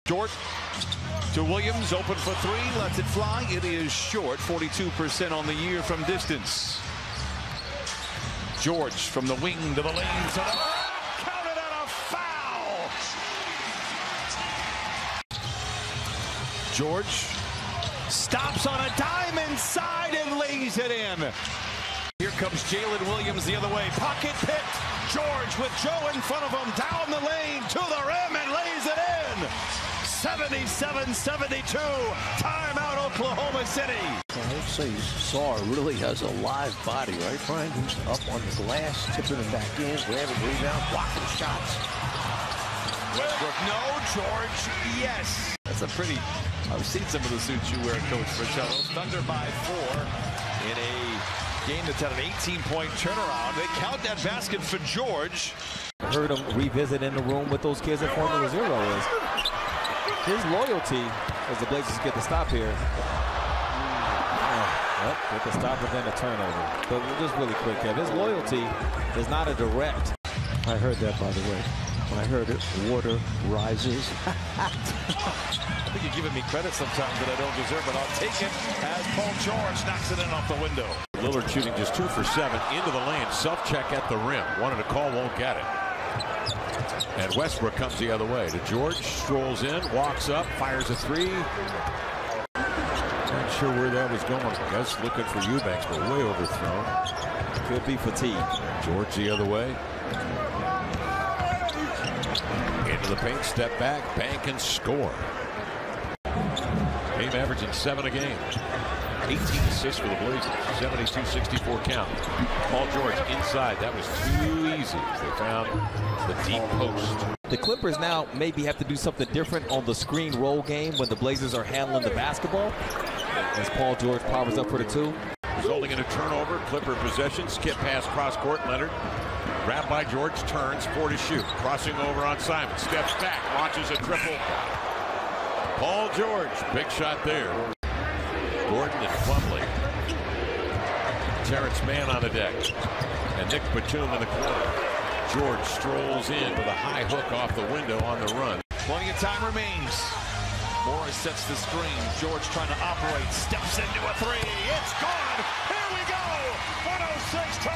Short to Williams, open for three, lets it fly. It is short, 42% on the year from distance. George from the wing to the lane. Counted on a foul. George stops on a dime inside and lays it in. Here comes Jalen Williams the other way. Pocket picked. George with Joe in front of him. Down the lane to the rim and lays it in. 77-72. Timeout Oklahoma City. I'd say Saar really has a live body, right, Brian? He's up on the glass, tipping it back in, grabbing rebound, blocking shots. Westbrook, no. George, yes. That's a pretty... I've seen some of the suits you wear, Coach Fratello. Thunder by 4 in a game that's had an 18-point turnaround. They count that basket for George. I heard him revisit in the room with those kids at Formula Zero is his loyalty as the Blazers get the stop here. Get the stop and then a turnover. But just really quick, Kev, his loyalty is not a direct. I heard that, by the way. When I heard it, water rises. I think you're giving me credit sometimes that I don't deserve, but I'll take it as Paul George knocks it in off the window. Lillard shooting just 2 for 7 into the lane. Self-check at the rim. Wanted to call, won't get it. And Westbrook comes the other way to George. Strolls in, walks up, fires a 3. Not sure where that was going. Gus looking for Eubanks, but way overthrown. Could be fatigue. George the other way. Into the paint, step back, bank, and score. Game averaging 7 a game. 18 assists for the Blazers. 72-64 count. Paul George inside. That was too easy. They found the deep post. The Clippers now maybe have to do something different on the screen roll game when the Blazers are handling the basketball. As Paul George powers up for the 2. Resulting in a turnover. Clipper possession. Skip pass cross court. Leonard. Grabbed by George. Turns. 4 to shoot. Crossing over on Simon. Steps back. Launches a triple. Paul George. Big shot there. Gordon and Plumlee. Terrence Mann on the deck. And Nick Batum in the corner. George strolls in with a high hook off the window on the run. Plenty of time remains. Morris sets the screen. George trying to operate. Steps into a 3. It's gone. Here we go. 106 to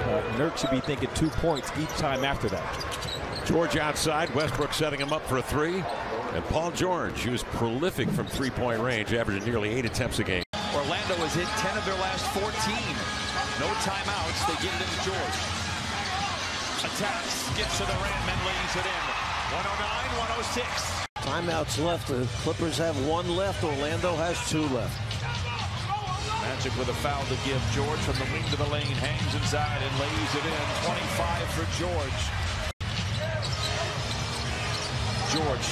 104. Nurk should be thinking 2 points each time after that. George outside. Westbrook setting him up for a 3. And Paul George, who's prolific from three-point range, averaging nearly 8 attempts a game. Orlando has hit 10 of their last 14. No timeouts. They get it into George. Attacks, gets to the rim and lays it in. 109-106. Timeouts left. The Clippers have 1 left. Orlando has 2 left. Magic with a foul to give. George from the wing to the lane, hangs inside and lays it in. 25 for George. George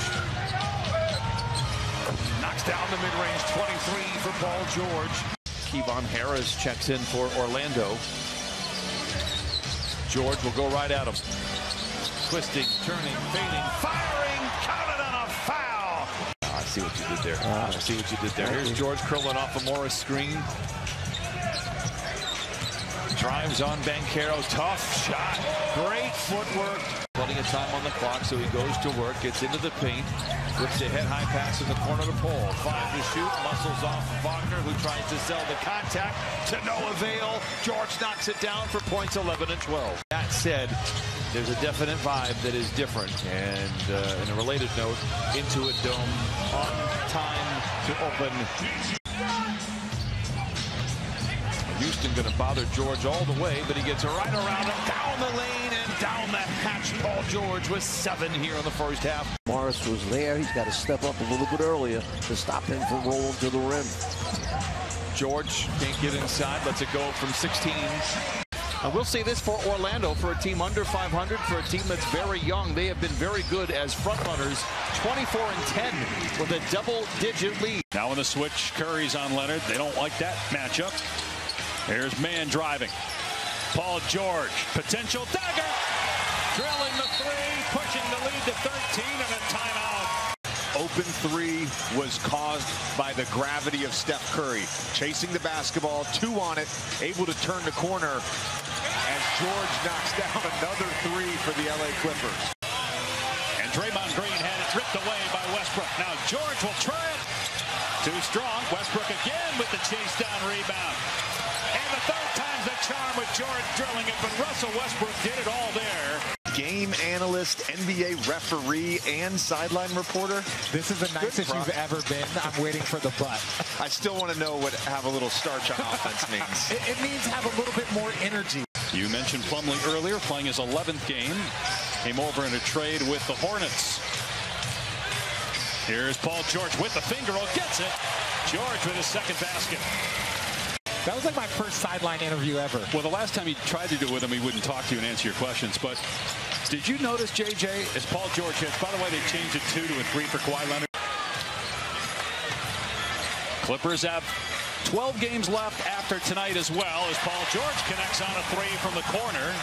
knocks down the mid-range. 23 for Paul George. Kevon Harris checks in for Orlando. George will go right at him. Twisting, turning, fading, firing, counted on a foul. Oh, I see what you did there. I see what you did there. Here's George curling off a Morris screen. Drives on Banchero. Tough shot. Great footwork. Plenty of time on the clock, so he goes to work, gets into the paint, whips a head-high pass in the corner to Paul. 5 to shoot, muscles off Wagner, who tries to sell the contact to no avail. George knocks it down for points 11 and 12. That said, there's a definite vibe that is different. And in a related note, Intuit Dome on time to open. Houston going to bother George all the way, but he gets right around him, down the lane and down the hatch. Paul George with 7 here in the first half. Morris was there. He's got to step up a little bit earlier to stop him from rolling to the rim. George can't get inside, lets it go from 16. And we'll say this for Orlando, for a team under 500, for a team that's very young. They have been very good as frontrunners, 24 and 10 with a double-digate lead. Now in the switch, Curry's on Leonard. They don't like that matchup. There's Mann driving. Paul George, potential dagger. Drilling the 3, pushing the lead to 13 and a timeout. Open 3 was caused by the gravity of Steph Curry. Chasing the basketball, 2 on it, able to turn the corner as George knocks down another 3 for the LA Clippers. And Draymond Green ripped away by Westbrook. Now George will try it. Too strong. Westbrook again with the chase down rebound. And the third time's the charm with George drilling it, but Russell Westbrook did it all there. Game analyst, NBA referee, and sideline reporter. This is the nicest you've ever been. I'm waiting for the but. I still want to know what have a little starch on offense means. It means have a little bit more energy. You mentioned Plumlee earlier, playing his 11th game. Came over in a trade with the Hornets. Here's Paul George with the finger roll, gets it. George with his second basket. That was like my first sideline interview ever. Well, the last time you tried to do it with him, he wouldn't talk to you and answer your questions. But did you notice, JJ, as Paul George hits? By the way, they changed it 2 to a 3 for Kawhi Leonard. Clippers have 12 games left after tonight as well, as Paul George connects on a 3 from the corner.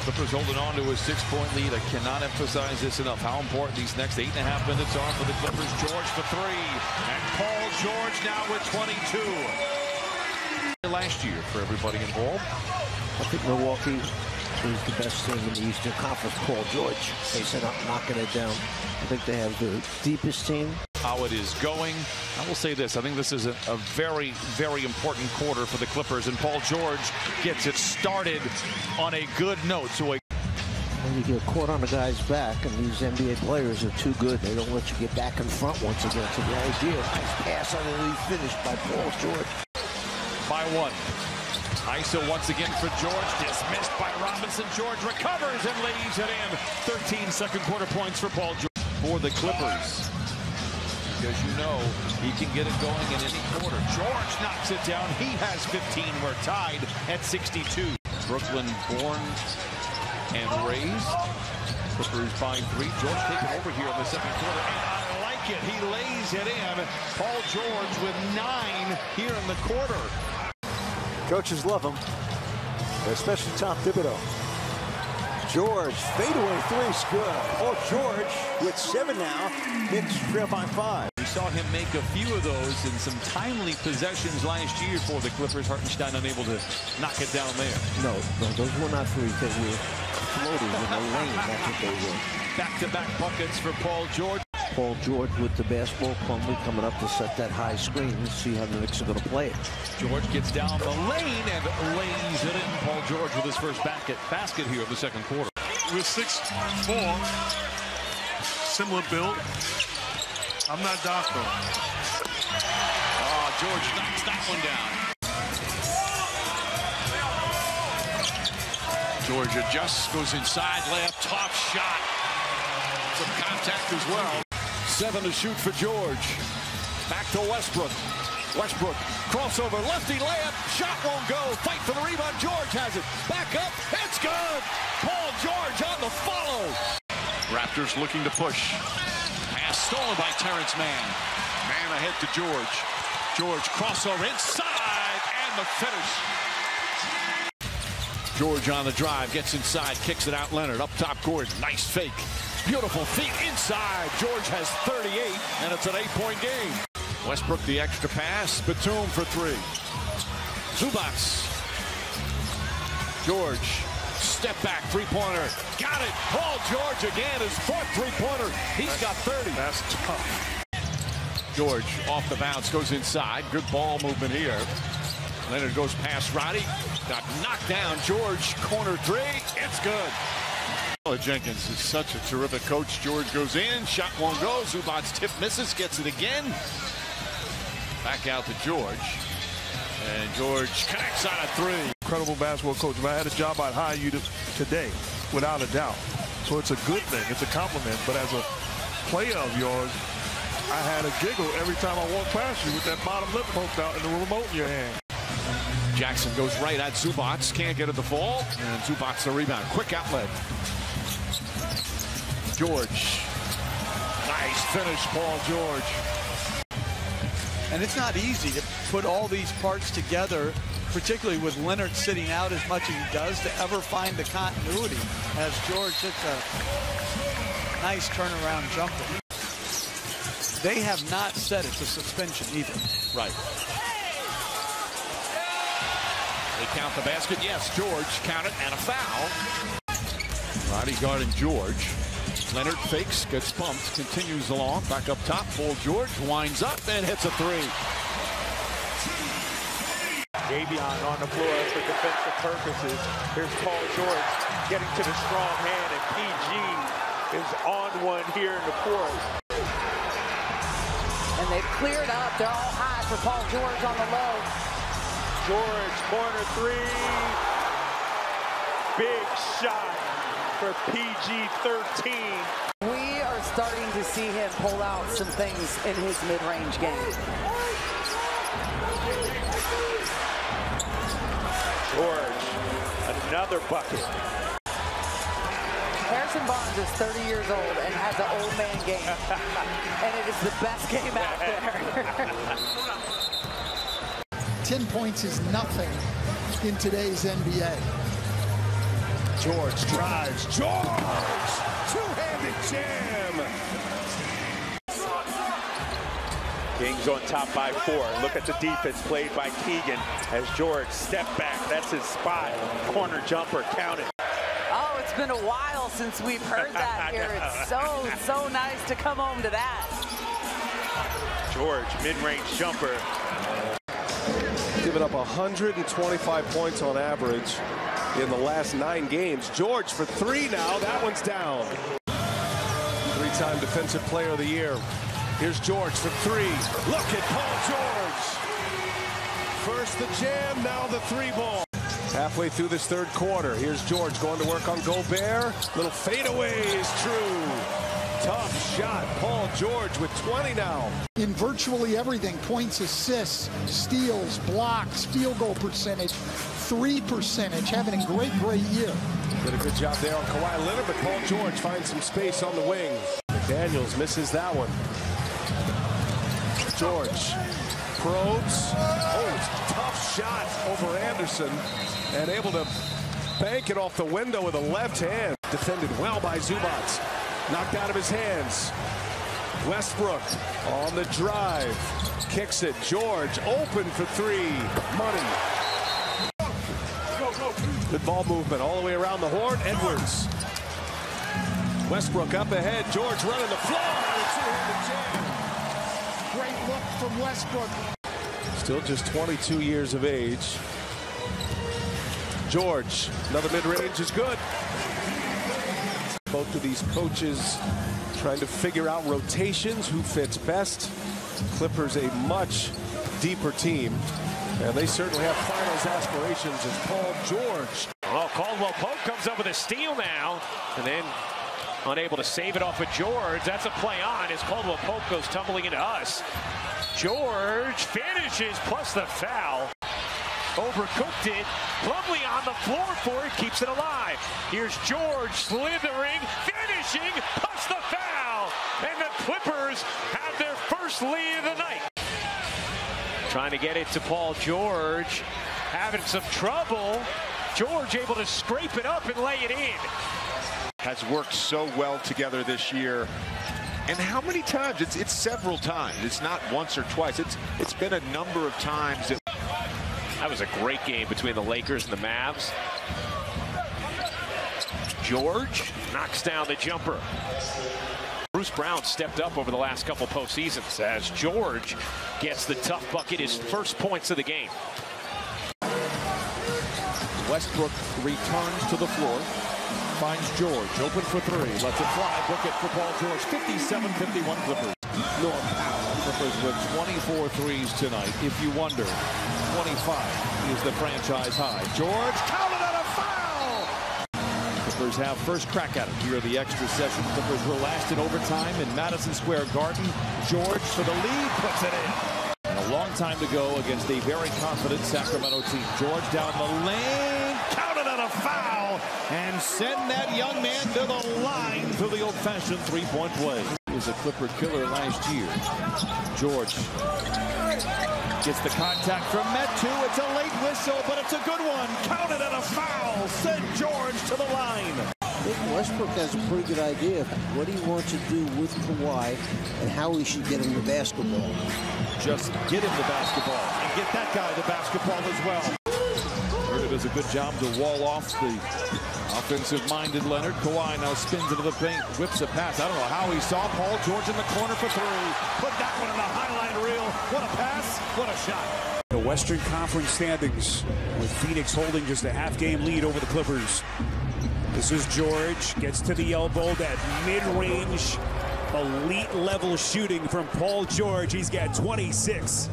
Clippers holding on to a 6-point lead. I cannot emphasize this enough, how important these next 8.5 minutes are for the Clippers. George for 3. And Paul George now with 22. Last year for everybody involved. I think Milwaukee is the best team in the Eastern Conference. Paul George, they said knocking it down. I think they have the deepest team. How it is going. I will say this. I think this is a very, very important quarter for the Clippers. And Paul George gets it started on a good note. So When you get caught on a guy's back, and these NBA players are too good, they don't let you get back in front once again. So the idea, nice pass on the lead finish by Paul George. By 1. ISO once again for George. Dismissed by Robinson. George recovers and lays it in. 13 second quarter points for Paul George. For the Clippers. Because you know he can get it going in any quarter. George knocks it down. He has 15. We're tied at 62. Brooklyn born and raised. Clippers by 3. George taking over here in the second quarter. And I like it. He lays it in. Paul George with 9 here in the quarter. Coaches love him, especially Tom Thibodeau. George, fadeaway 3's good. Oh, George with 7 now. Knicks trail by 5. We saw him make a few of those in some timely possessions last year for the Clippers. Hartenstein unable to knock it down there. No, those were not 3s. They were floaters in the lane. That's what they were. Back-to-back buckets for Paul George. Paul George with the basketball. Plumlee coming up to set that high screen and see how the Knicks are going to play it. George gets down the lane and lays it in. Paul George with his first basket here of the second quarter. With 6'4", similar build. I'm not Doctor. Oh, George knocks that one down. George adjusts, goes inside, layup, top shot. Some contact as well. 7 to shoot for George. Back to Westbrook. Westbrook, crossover, lefty layup, shot won't go. Fight for the rebound. George has it. Back up, it's good. Paul George on the follow. Raptors looking to push. Pass stolen by Terrence Mann. Mann ahead to George. George crossover inside and the finish. George on the drive, gets inside, kicks it out. Leonard up top court. Nice fake. Beautiful feet inside. George has 38, and it's an 8-point game. Westbrook the extra pass. Batum for 3. Zubac. George. Step back, 3-pointer. Got it. Paul George again, his 4th 3-pointer. He's got 30. That's tough. George off the bounce, goes inside. Good ball movement here. Leonard goes past Roddy. Got knocked down. George, corner 3. It's good. Jenkins is such a terrific coach. George goes in. Shot won't go. Zubac's tip misses. Gets it again. Back out to George. And George connects on a 3. Incredible basketball coach. If I had a job, I'd hire you today, without a doubt. So it's a good thing. It's a compliment. But as a player of yours, I had a giggle every time I walked past you with that bottom lip poked out and the remote in your hand. Jackson goes right at Zubac. Can't get it to fall. And Zubac the rebound. Quick outlet. George. Nice finish, Paul George. And it's not easy to put all these parts together, particularly with Leonard sitting out as much as he does, to ever find the continuity as George hits a nice turnaround jumper. They have not set it to suspension either. Right. They count the basket. Yes, George counted and a foul. Roddy guarding George. Leonard fakes, gets bumped, continues along, back up top. Paul George winds up and hits a three. Davion on the floor for defensive purposes. Here's Paul George getting to the strong hand, and PG is on one here in the fourth. And they've cleared up. They're all high for Paul George on the low. George, corner three. Big shot for PG-13. We are starting to see him pull out some things in his mid-range game. George, another bucket. Harrison Barnes is 30 years old and has an old man game. And it is the best game out there. 10 points is nothing in today's NBA. George drives. George! Two-handed jam! Kings on top by 4. Look at the defense played by Keegan as George step back. That's his spot. Corner jumper counted. Oh, it's been a while since we've heard that here. It's so nice to come home to that. George, mid-range jumper. Giving up 125 points on average in the last 9 games. George for 3 now. That one's down. 3-time Defensive Player of the Year. Here's George for 3. Look at Paul George. First the jam, now the 3-ball. Halfway through this third quarter, here's George going to work on Gobert. Little fadeaway is true. Tough shot. Paul George with 20 now. In virtually everything, points, assists, steals, blocks, field goal percentage, 3 percentage, having a great year. Did a good job there on Kawhi Leonard, but Paul George finds some space on the wing. McDaniels misses that one. George probes. Oh, tough shot over Anderson and able to bank it off the window with a left hand. Defended well by Zubac. Knocked out of his hands. Westbrook on the drive. Kicks it. George open for 3. Money. Good ball movement all the way around the horn. Edwards. Westbrook up ahead. George running the floor. Great look from Westbrook. Still just 22 years of age. George, another mid-range is good. Both of these coaches trying to figure out rotations, who fits best. Clippers a much deeper team, and they certainly have finals aspirations as Paul George. Well, Caldwell Pope comes up with a steal now, and then unable to save it off of George. That's a play on as Caldwell Pope goes tumbling into us. George finishes plus the foul. Overcooked it. Plumlee on the floor for it. Keeps it alive. Here's George slithering, finishing, plus the foul. And the Clippers have their first lead of the night. Trying to get it to Paul George. Having some trouble. George able to scrape it up and lay it in. Has worked so well together this year. And how many times? It's several times. It's not once or twice. It's been a number of times. That was a great game between the Lakers and the Mavs. George knocks down the jumper. Bruce Brown stepped up over the last couple postseasons as George gets the tough bucket, his first points of the game. Westbrook returns to the floor. Finds George, open for 3. Lets it fly, book it for Paul George. 57-51 Clippers. Norm Powell. Clippers with 24 threes tonight. If you wonder, 25 is the franchise high. George counted on a foul! Clippers have first crack at it here in the extra session. Clippers were last in overtime in Madison Square Garden. George for the lead, puts it in. And a long time to go against a very confident Sacramento team. George down the lane, counted on a foul, and send that young man to the line for the old-fashioned three-point play. He was a Clipper killer last year. George gets the contact from Metu. It's a late whistle, but it's a good one. Counted on a foul. Send George to the line. I think Westbrook has a pretty good idea of what he wants to do with Kawhi and how he should get him the basketball. Just get him the basketball and get that guy the basketball as well. Here to does a good job to wall off the offensive-minded Leonard. Kawhi now spins into the paint, whips a pass. I don't know how he saw Paul George in the corner for three. Put that one in the highlight reel. What a pass, what a shot. The Western Conference standings with Phoenix holding just a half-game lead over the Clippers. This is George, gets to the elbow, that mid-range, elite-level shooting from Paul George. He's got 26.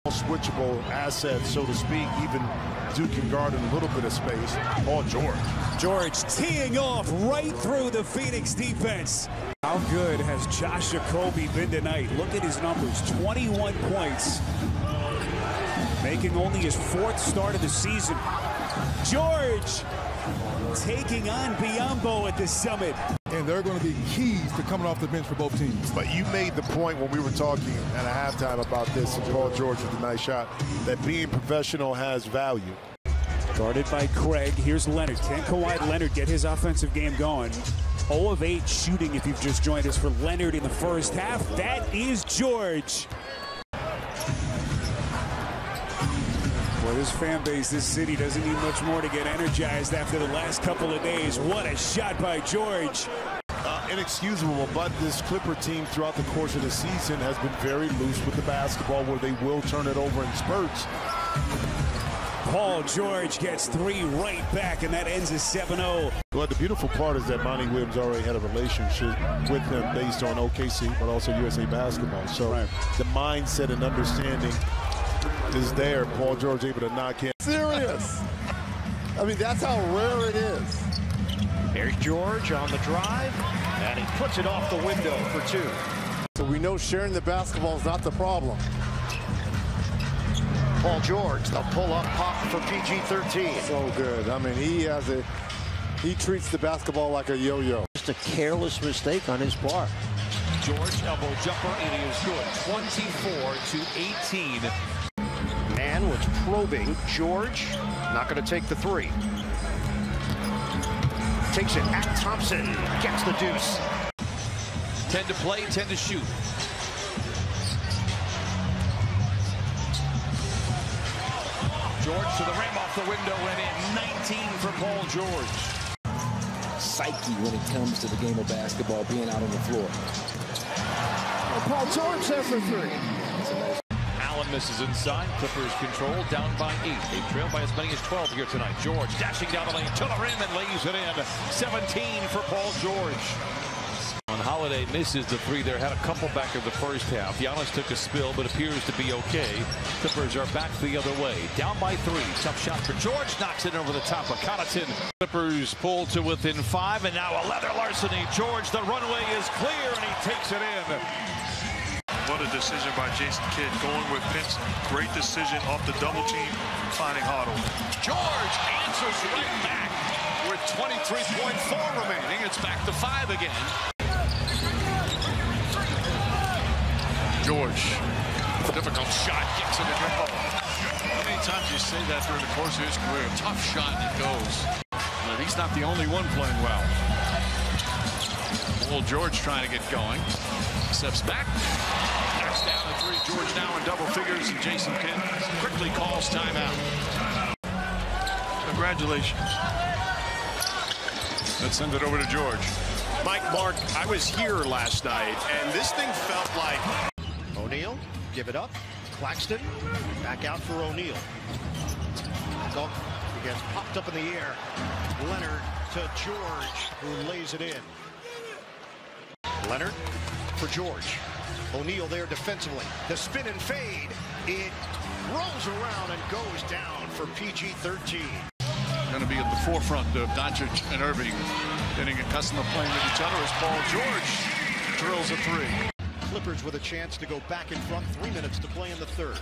Switchable asset, so to speak. Even Duke can guard in a little bit of space. Paul George. George teeing off right through the Phoenix defense. How good has Josh Jacoby been tonight? Look at his numbers, 21 points. Making only his 4th start of the season. George taking on Biyombo at the Summit. And there are going to be keys to coming off the bench for both teams. But you made the point when we were talking at a halftime about this, and Paul George with a nice shot, that being professional has value. Guarded by Craig. Here's Leonard. Can Kawhi Leonard get his offensive game going? 0 of 8 shooting if you've just joined us for Leonard in the first half. That is George. For this fan base, this city doesn't need much more to get energized after the last couple of days. What a shot by George. Inexcusable, but this Clipper team throughout the course of the season has been very loose with the basketball, where they will turn it over in spurts. Paul George gets 3 right back, and that ends as 7-0. Well, the beautiful part is that Monty Williams already had a relationship with him based on OKC, but also USA Basketball. So the mindset and understanding is there. Paul George able to knock in. Serious. I mean, that's how rare it is. There's George on the drive, and he puts it off the window for 2. So we know sharing the basketball is not the problem. Paul George, the pull-up pop for PG-13. So good. I mean, he treats the basketball like a yo-yo. Just a careless mistake on his part. George, elbow jumper, it is good. 24-18. Man was probing. George not going to take the 3. Takes it at Thompson. Gets the deuce. 10 to play, 10 to shoot. George to the rim, off the window, and in. 19 for Paul George. Psyche when it comes to the game of basketball, being out on the floor. Paul George there for 3. Allen misses inside. Clippers control, down by 8. They trail by as many as 12 here tonight. George dashing down the lane to the rim and lays it in. 17 for Paul George. On Holiday misses the 3 there. Had a couple back in the first half. Giannis took a spill, but appears to be okay. Clippers are back the other way. Down by 3. Tough shot for George. Knocks it over the top of Connaughton. Clippers pull to within 5, and now a leather larceny. George, the runway is clear, and he takes it in. What a decision by Jason Kidd, going with Vince. Great decision off the double team, finding Huddle. George answers right back with 23.4 remaining. It's back to 5 again. George, difficult shot, gets in the dribble. How many times do you say that during the course of his career? Tough shot, and it goes. But he's not the only one playing well. Paul George trying to get going. Steps back. Knocks down the 3. George now in double figures, and Jason Kidd quickly calls timeout. Congratulations. Let's send it over to George. Mike, Mark, I was here last night, and this thing felt like... O'Neal, give it up. Claxton, back out for O'Neal. Dunk gets popped up in the air. Leonard to George, who lays it in. Leonard for George. O'Neal there defensively. The spin and fade. It rolls around and goes down for PG-13. Going to be at the forefront of Doncic and Irving getting accustomed to playing with each other as Paul George drills a 3. Clippers with a chance to go back in front. 3 minutes to play in the 3rd.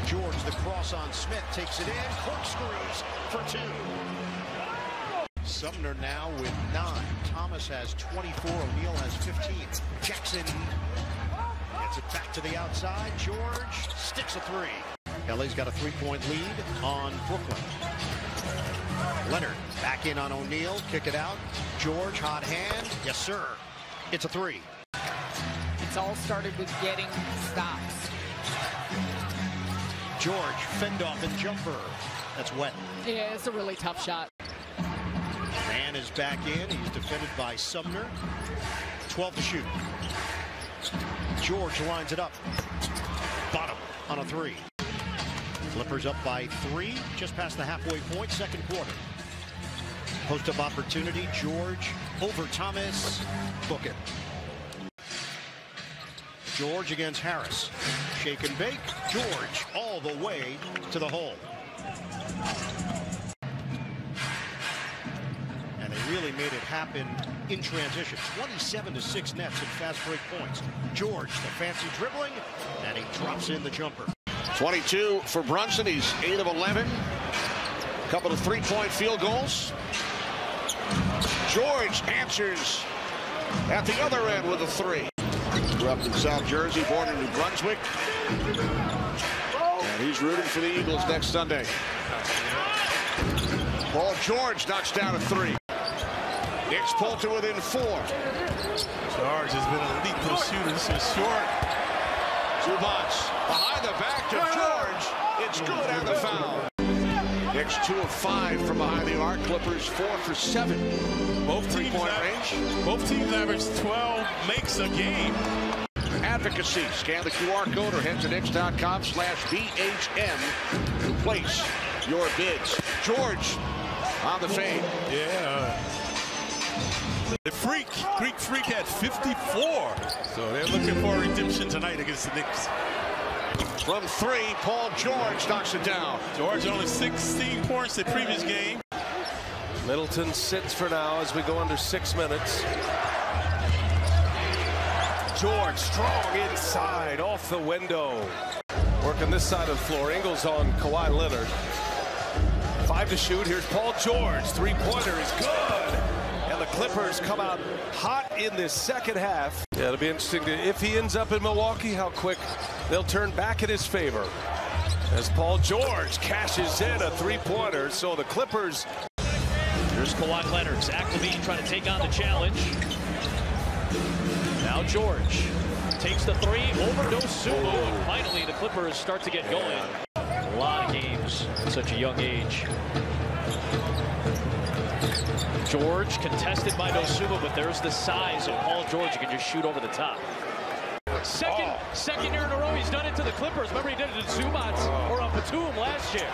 George, the cross on Smith, takes it in. Corkscrews for 2. Sumner now with 9. Thomas has 24. O'Neal has 15. Jackson gets it back to the outside. George sticks a 3. LA's got a 3-point lead on Brooklyn. Leonard back in on O'Neal. Kick it out. George, hot hand. Yes, sir. It's a 3. It's all started with getting stops. George, fend off and jumper. That's wet. Yeah, it's a really tough shot. Mann is back in. He's defended by Sumner. 12 to shoot. George lines it up. Bottom on a three. Clippers up by 3, just past the halfway point, second quarter. Post-up opportunity, George over Thomas. Book it. George against Harris. Shake and bake. George all the way to the hole. And they really made it happen in transition. 27-6 nets in fast break points. George, the fancy dribbling, and he drops in the jumper. 22 for Brunson. He's 8 of 11. A couple of three-point field goals. George answers at the other end with a 3. Grew up in South Jersey, born in New Brunswick. And he's rooting for the Eagles next Sunday. Paul George knocks down a 3. Knicks pull to within 4. George has been a lethal shooter. This is short. Zubac behind the back to George. It's good and the foul. Knicks 2 of 5 from behind the arc. Clippers 4 for 7. Both three-point range. Both teams average 12 makes a game. Advocacy. Scan the QR code or head to Knicks.com/BHM to place your bids. George on the fade. Yeah. The Greek Freak had 54. So they're looking for redemption tonight against the Knicks. From 3, Paul George knocks it down. George only 16 points the previous game. Middleton sits for now as we go under 6 minutes. George strong inside off the window. Working this side of the floor. Ingles on Kawhi Leonard. 5 to shoot. Here's Paul George. Three-pointer is good. And the Clippers come out hot in this second half. Yeah, it'll be interesting to, if he ends up in Milwaukee, how quick they'll turn back in his favor. As Paul George cashes in a three-pointer. So the Clippers. Here's Kawhi Leonard. Zach LaVine trying to take on the challenge. Now George takes the 3 over Dosunmu. And finally, the Clippers start to get going. A lot of games at such a young age. George contested by Dosunmu, but there's the size of Paul George. You can just shoot over the top. Second year in a row he's done it to the Clippers. Remember he did it to Zubac or Batum last year.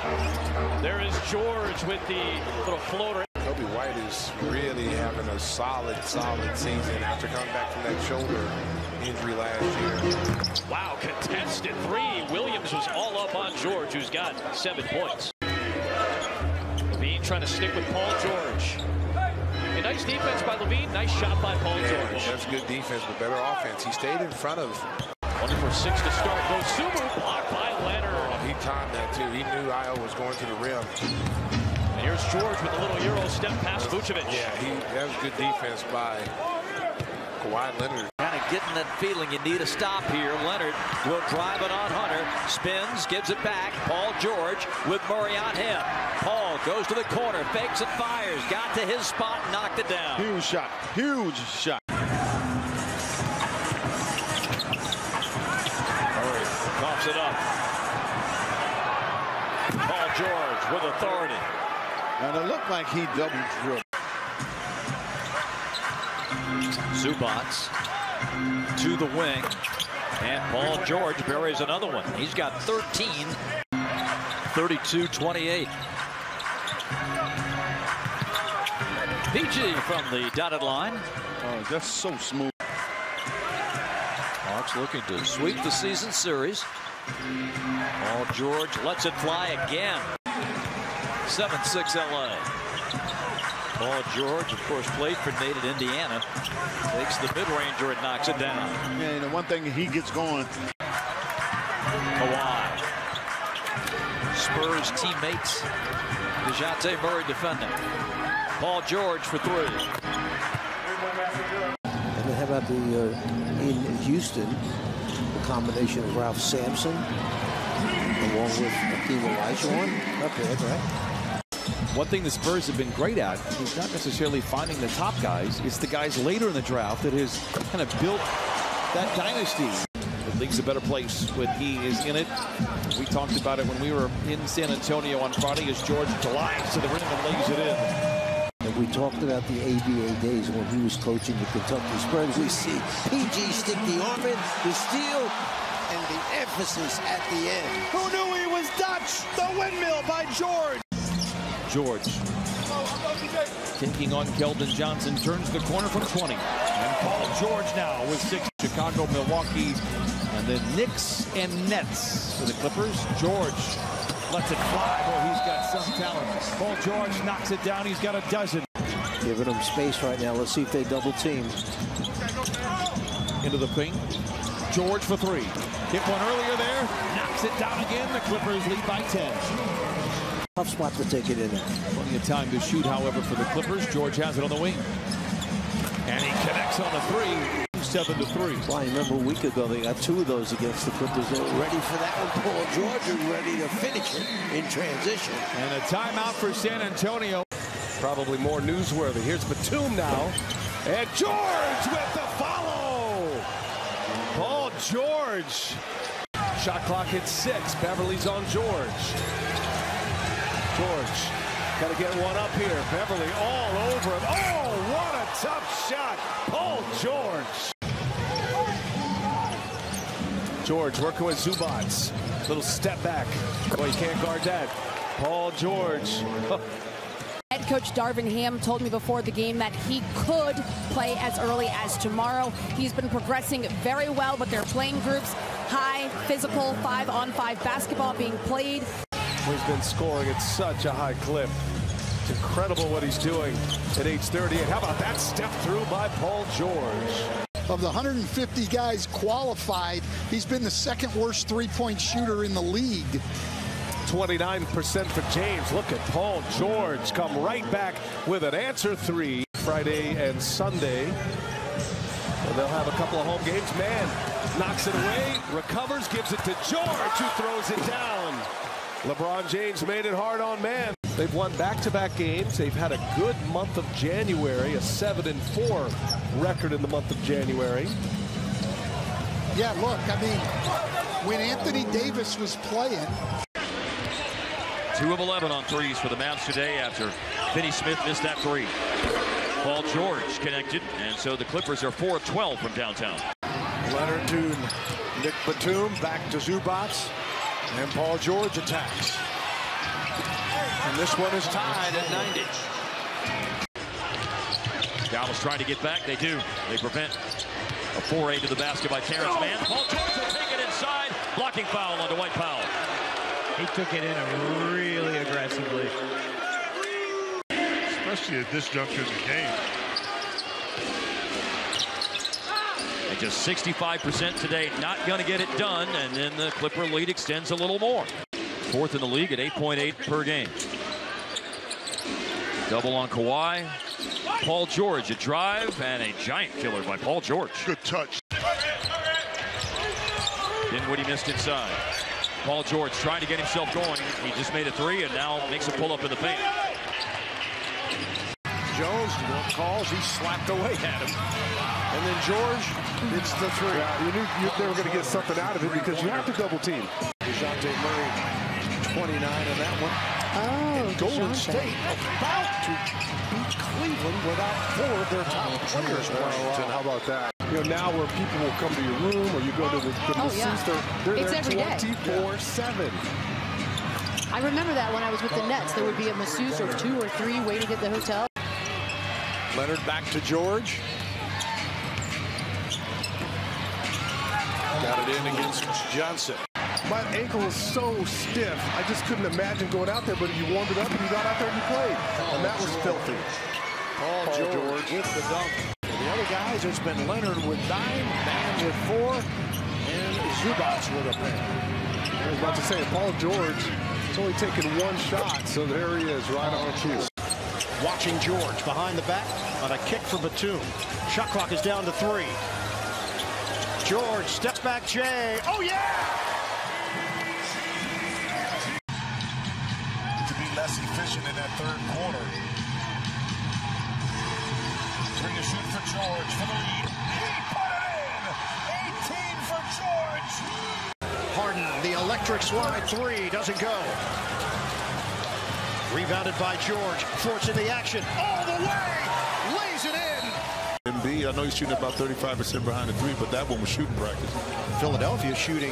There is George with the little floater. Kobe White is really having a solid season after coming back from that shoulder injury last year. Wow, contested 3. Williams was all up on George, who's got 7 points. LaVine trying to stick with Paul George. A nice defense by LaVine, nice shot by Paul George. That's good defense, but better offense. He stayed in front of. 1 for 6 to start. Dosunmu blocked by Leonard. He timed that too. He knew Io was going to the rim. And here's George with a little Euro step past Vucevic. Yeah, that was good defense by Kawhi Leonard. Kind of getting that feeling you need a stop here. Leonard will drive it on Hunter. Spins, gives it back. Paul George with Murray on him. Paul goes to the corner, fakes and fires. Got to his spot and knocked it down. Huge shot. Huge shot. Murray coughs it up. Paul George with authority. And it looked like he double dribbled. Zubac to the wing. And Paul George buries another one. He's got 13. 32-28. PG from the dotted line. Oh, that's so smooth. Hawks looking to sweep the season series. Paul George lets it fly again. 7-6 LA. Paul George, of course, played for Nate at Indiana. Takes the mid-ranger and knocks it down. And the one thing he gets going. Kawhi. Spurs teammates. DeJounte Murray defending. Paul George for 3. And how about in Houston, the combination of Ralph Sampson along with Hakeem Olajuwon? Not bad, right? One thing the Spurs have been great at is not necessarily finding the top guys. It's the guys later in the draft that has kind of built that dynasty. league's a better place when he is in it. We talked about it when we were in San Antonio on Friday as George glides to the rim and lays it in. And we talked about the ABA days when he was coaching the Kentucky Spurs. We see PG stick the arm in, the steal, and the emphasis at the end. Who knew he was Dutch? The windmill by George. George taking on Keldon Johnson, turns the corner from 20. And Paul George now with 6. Chicago, Milwaukee, and then Knicks and Nets for the Clippers. George lets it fly. Boy, he's got some talent. Paul George knocks it down. He's got a dozen. Giving them space right now. Let's see if they double team. Into the paint. George for 3. Hit one earlier there. Knocks it down again. The Clippers lead by 10. Tough spot to take it in there. Plenty of time to shoot, however, for the Clippers. George has it on the wing. And he connects on the 3. 7-3. Well, I remember a week ago they got 2 of those against the Clippers. They were ready for that one. Paul George is ready to finish it in transition. And a timeout for San Antonio. Probably more newsworthy. Here's Batum now. And George with the follow. Paul George. Shot clock at 6. Beverly's on George. George got to get one up here. Beverly all over him. Oh, what a tough shot. Paul George. George working with Zubac. Little step back. Boy, you can't guard that. Paul George. Head coach Darvin Ham told me before the game that he could play as early as tomorrow. He's been progressing very well with their playing groups. High, physical, 5-on-5 basketball being played. He's been scoring at such a high clip. It's incredible what he's doing at age 38. How about that step through by Paul George? Of the 150 guys qualified, he's been the second worst three-point shooter in the league. 29% for James. Look at Paul George come right back with an answer 3 Friday and Sunday. And they'll have a couple of home games. Man knocks it away, recovers, gives it to George, who throws it down. LeBron James made it hard on man. They've won back-to-back games. They've had a good month of January, a 7-4 record in the month of January. Yeah, look, I mean, when Anthony Davis was playing. 2 of 11 on threes for the Mavs today after Finney Smith missed that 3. Paul George connected, and so the Clippers are 4 of 12 from downtown. Leonard to Nick Batum, back to Zubac, and Paul George attacks. And this one is tied at 90. Dallas trying to get back. They do. They prevent a foray to the basket by Terrence Mann. Paul George will take it inside. Blocking foul on Dwight Powell. He took it in really aggressively. Especially at this juncture of the game. And just 65% today, not going to get it done, and then the Clipper lead extends a little more. 4th in the league at 8.8 per game. Double on Kawhi. Paul George, a drive, and a giant killer by Paul George. Good touch. Dinwiddie missed inside. Paul George trying to get himself going. He just made a 3 and now makes a pull-up in the paint. Jones calls, he slapped away at him. And then George hits the 3. Yeah, you knew they were going to get something out of it because you have to double team. DeJounte Murray, 29 in that one. Oh, and Golden State about to beat Cleveland without 4 of their top players playing. And how about that? You know, now where people will come to your room or you go to the masseuse, they're it's there every day. 24/7. I remember that when I was with the Nets. There would be a masseuse or 2 or 3 waiting at the hotel. Leonard back to George. Got it in against Johnson. My ankle was so stiff, I just couldn't imagine going out there, but you warmed it up and you got out there and you played. And that was filthy. Paul George with the dunk. The other guys, it's been Leonard with 9, Mann with 4, and Zubac with a pair. I was about to say, Paul George has only taken 1 shot, so there he is, right on cue. Watching George behind the back on a kick for Batum. Shot clock is down to 3. George, step back Jay. Oh, yeah! To be less efficient in that 3rd quarter. 3 to shoot for George for the lead. He put it in! 18 for George! the electric slide three doesn't go. Rebounded by George, forcing the action all the way, lays it in. Embiid, I know he's shooting about 35% behind the three, but that one was shooting practice. Philadelphia shooting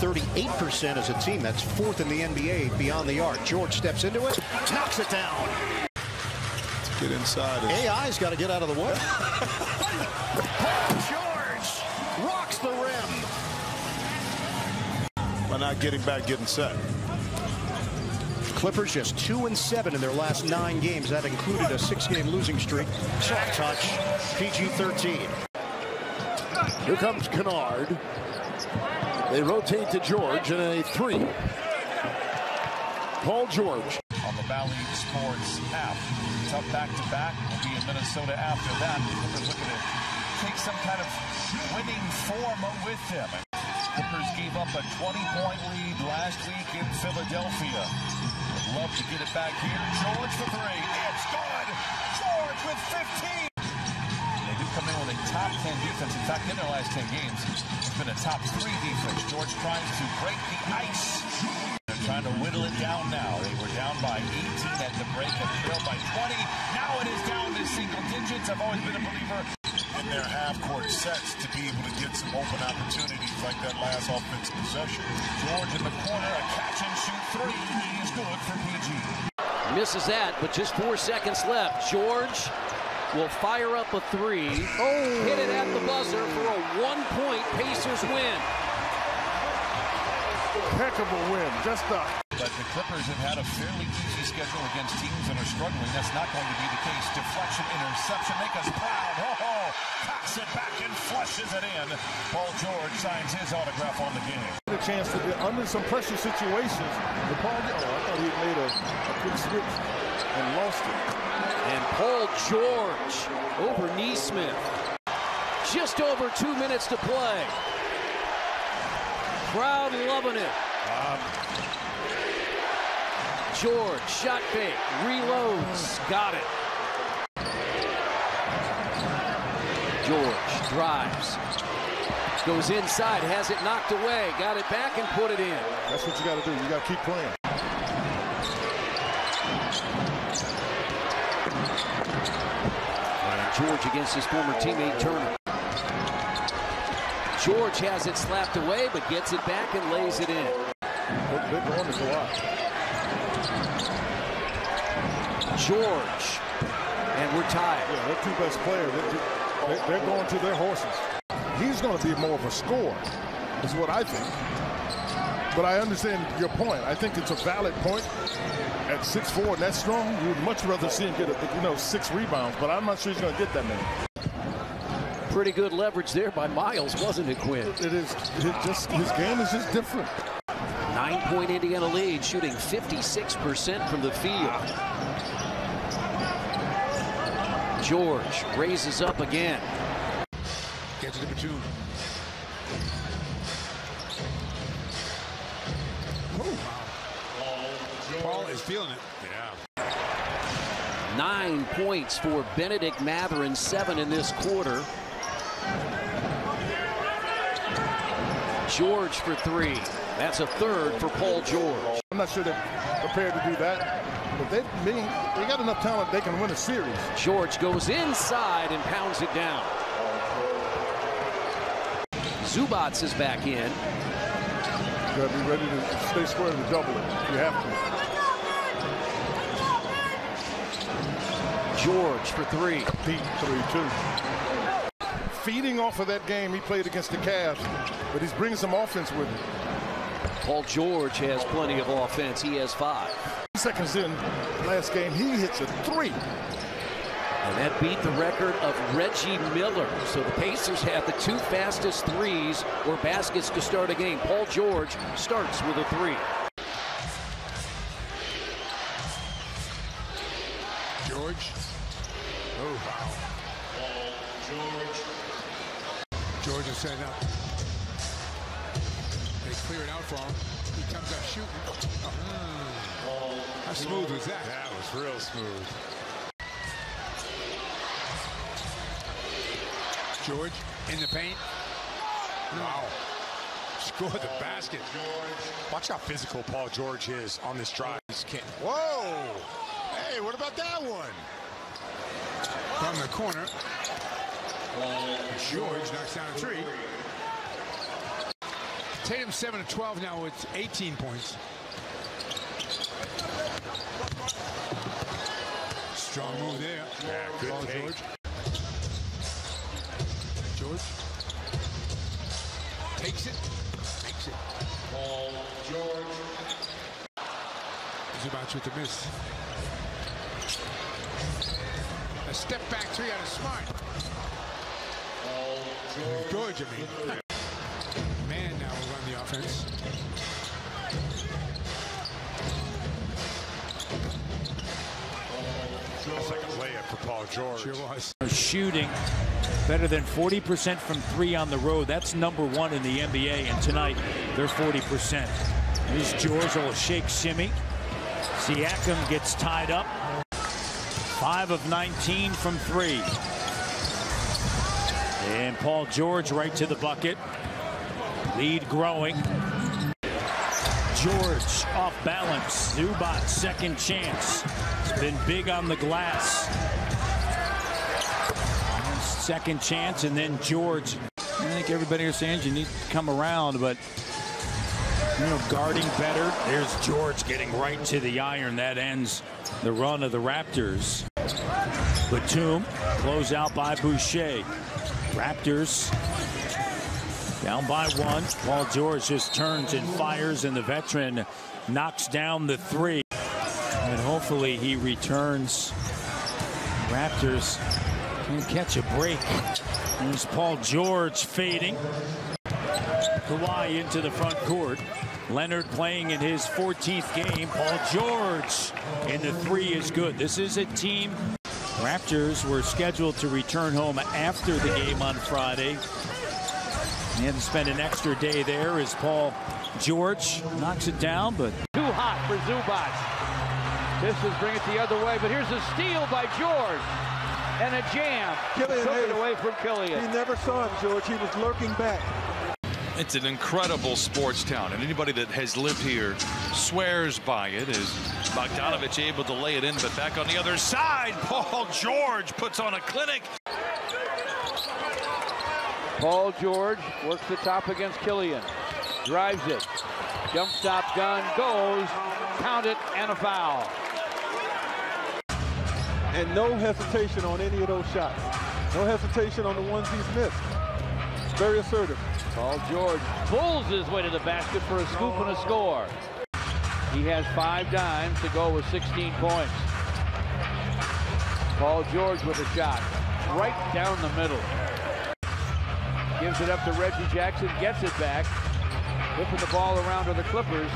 38% as a team. That's fourth in the NBA beyond the arc. George steps into it, knocks it down. Get inside. AI's got to get out of the way. Paul George rocks the rim. By not getting back, getting set. Clippers just 2-7 in their last 9 games. That included a 6-game losing streak. Soft touch, PG-13. Here comes Kennard. They rotate to George and a three. Paul George. On the Valley Sports app. Tough back-to-back. Will be in Minnesota after that. Clippers looking to take some kind of winning form with them. Clippers gave up a 20-point lead last week in Philadelphia. Would love to get it back here. George for three. It's good. George with 15. They do come in with a top 10 defense. In fact, in their last 10 games, it's been a top 3 defense. George tries to break the ice. They're trying to whittle it down now. They were down by 18 at the break and trailed by 20. Now it is down to single digits. I've always been a believer in their half-court sets to be able to get some open opportunities like that last offensive possession. George in the corner, a catch-and-shoot three. He is good for PG. Misses that, but just 4 seconds left. George will fire up a three. Hit it at the buzzer for a 1-point Pacers win. Heck of a win. Just a... But the Clippers have had a fairly easy schedule against teams that are struggling. That's not going to be the case. Deflection, interception, make us proud. Cocks it back and flushes it in. Paul George signs his autograph on the game. A chance to be under some pressure situations. I thought he made a quick switch and lost it. And Paul George over Neesmith. Just over 2 minutes to play. Crowd loving it. George, shot fake, reloads, got it. George drives, goes inside, has it knocked away, got it back and put it in. That's what you got to do. You got to keep playing. And George against his former teammate Turner. George has it slapped away, but gets it back and lays it in. They're going to go out. George, and we're tied. Yeah, their 2 best players, they're going to their horses. He's going to be more of a scorer, is what I think. But I understand your point. I think it's a valid point. At 6'4" and that strong, you would much rather see him get 6 rebounds, but I'm not sure he's going to get that many. Pretty good leverage there by Miles, wasn't it, Quinn? It is. His game is just different. 9-point Indiana lead, shooting 56% from the field. George raises up again. Gets it to Batum. Paul is feeling it. Yeah. 9 points for Benedict Mathurin, 7 in this quarter. George for 3. That's a third for Paul George. I'm not sure they're prepared to do that, but they got enough talent they can win a series. George goes inside and pounds it down. Zubats is back in. You got to be ready to stay square to double it if you have to. George for 3. Pete 3, too. Feeding off of that game he played against the Cavs, but he's bringing some offense with him. Paul George has plenty of offense. He has 5. Seconds in last game, he hits a 3. And that beat the record of Reggie Miller. So the Pacers have the 2 fastest threes or baskets to start a game. Paul George starts with a 3. George. Oh, wow. George is setting up. They clear it out for him. He comes up shooting. Oh. How smooth was that? That was real smooth. George in the paint. Wow. scored the basket. Watch how physical Paul George is on this drive. Whoa! Hey, what about that one? From the corner. George knocks down a three. Tatum 7 of 12 now with 18 points. Strong move there. Yeah, good Paul George. George takes it. Makes it. Paul George. Zubac with the miss. A step back three out of Smart. George, I mean. Man now will run the offense. That's like a layup for Paul George. Sure was. Shooting better than 40% from three on the road. That's #1 in the NBA, and tonight they're 40%. Here's George, will shake shimmy. Siakam gets tied up. 5 of 19 from three. And Paul George right to the bucket. Lead growing. George off balance. Zubac second chance. It's been big on the glass. Second chance, and then George. I think everybody understands you need to come around, but guarding better. There's George getting right to the iron. That ends the run of the Raptors. Batum close out by Boucher. Raptors down by 1. Paul George just turns and fires, and the veteran knocks down the three. And hopefully he returns. Raptors can catch a break. There's Paul George fading. Kawhi into the front court. Leonard playing in his 14th game. Paul George, and the three is good. This is a team. Raptors were scheduled to return home after the game on Friday. They had to spend an extra day there as Paul George knocks it down, but too hot for Zubac. Pistons bring it the other way, but here's a steal by George. And a jam. Killian took it away from Killian. He never saw him, George. He was lurking back. It's an incredible sports town, and anybody that has lived here swears by it. Is Bogdanovich able to lay it in, but back on the other side, Paul George puts on a clinic. Paul George works the top against Killian. Drives it. Jump stop gun goes. Count it, and a foul. And no hesitation on any of those shots. No hesitation on the ones he's missed. Very assertive. Paul George pulls his way to the basket for a scoop and a score. He has 5 dimes to go with 16 points. Paul George with a shot right down the middle. Gives it up to Reggie Jackson, gets it back. Whipping the ball around to the Clippers.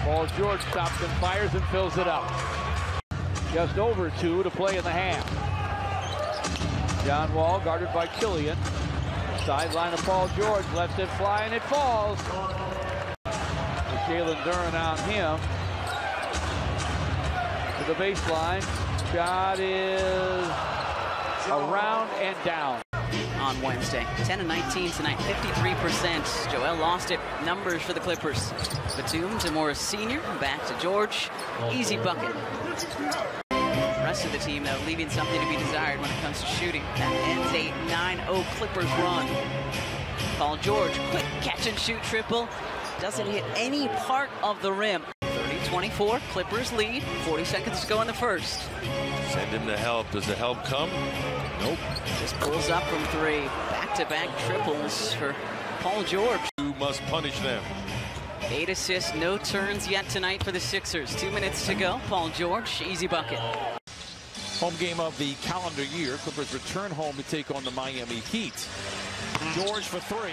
Paul George stops and fires and fills it up. Just over 2 to play in the half. John Wall guarded by Killian. Sideline of Paul George lets it fly and it falls. Jalen Duren on him. To the baseline. Shot is around and down. On Wednesday, 10 of 19 tonight, 53%. Joel lost it. Numbers for the Clippers. Batum to Morris Sr. Back to George. Easy bucket. The rest of the team, though, leaving something to be desired when it comes to shooting. That ends a 9-0 Clippers run. Paul George, quick catch and shoot triple. Doesn't hit any part of the rim. 30-24, Clippers lead. 40 seconds to go in the first. Send him the help. Does the help come? Nope. Just pulls up from 3. Back-to-back triples for Paul George. Who must punish them? 8 assists, no turns yet tonight for the Sixers. 2 minutes to go. Paul George, easy bucket. Home game of the calendar year. Clippers return home to take on the Miami Heat. George for 3.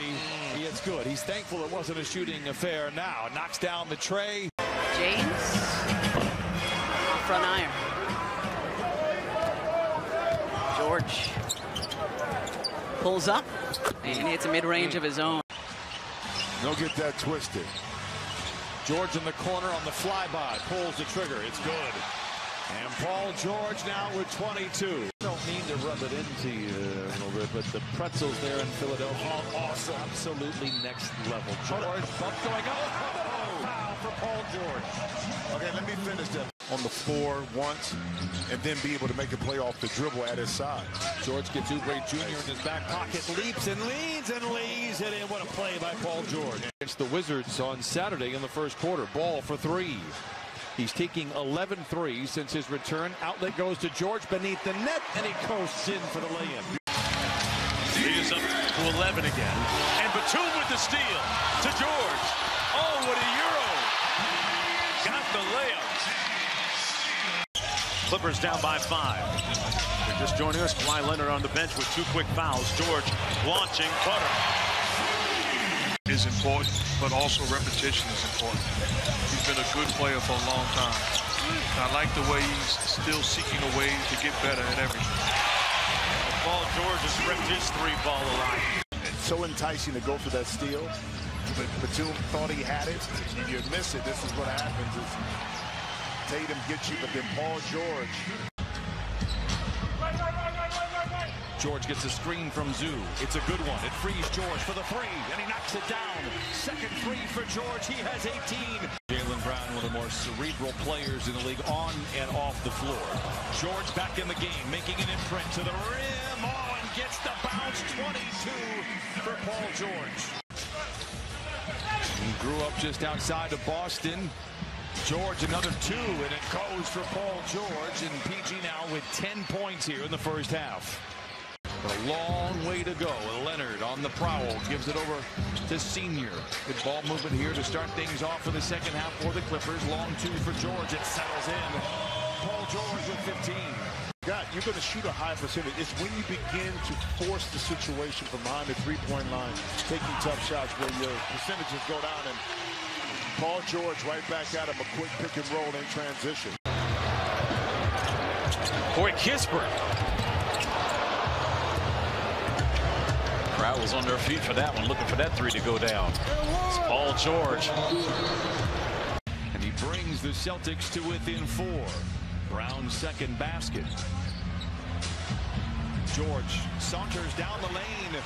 He is good. He's thankful it wasn't a shooting affair now. Knocks down the tray. James. Front iron. George pulls up and hits a mid-range of his own. Don't get that twisted. George in the corner on the flyby. Pulls the trigger. It's good. And Paul George now with 22. don't mean to rub it into you a little bit, but the pretzels there in Philadelphia, awesome, absolutely next level. George, bump going up. Foul for Paul George. Okay, let me finish that. On the floor once, and then be able to make a play off the dribble at his side. George gets Oubre Jr. in his back pocket, leaps and leads and lays it in. What a play by Paul George. Against the Wizards on Saturday in the first quarter. Ball for three. He's taking 11 threes since his return. Outlet goes to George beneath the net, and he coasts in for the lay-in. He is up to 11 again. And Batum with the steal to George. Oh, what a Euro. Got the layup. Clippers down by 5. They're just joining us. Kawhi Leonard on the bench with 2 quick fouls. George launching butter. Is important, but also repetition is important. He's been a good player for a long time. I like the way he's still seeking a way to get better at everything. Paul George has ripped his 3-ball alive. It's so enticing to go for that steal, but Batum thought he had it, and you miss it. This is what happens. Is Tatum gets you, but then Paul George. George gets a screen from Zoo. It's a good one. It frees George for the three, and he knocks it down. Second three for George. He has 18. Jaylen Brown, one of the more cerebral players in the league, on and off the floor. George back in the game, making an imprint to the rim. Oh, and gets the bounce. 22 for Paul George. He grew up just outside of Boston. George another 2, and it goes for Paul George. And PG now with 10 points here in the first half. A long way to go. Leonard on the prowl, gives it over to Senior. Good ball movement here to start things off for the second half for the Clippers. Long 2 for George. It settles in. Paul George with 15. God, you're going to shoot a high percentage. It's when you begin to force the situation from behind the three-point line, taking tough shots where your percentages go down, and Paul George right back at him, a quick pick and roll in transition. Boy, Kispert. Crowd was on their feet for that one, looking for that 3 to go down. It's Paul George. And he brings the Celtics to within 4. Brown's second basket. George saunters down the lane.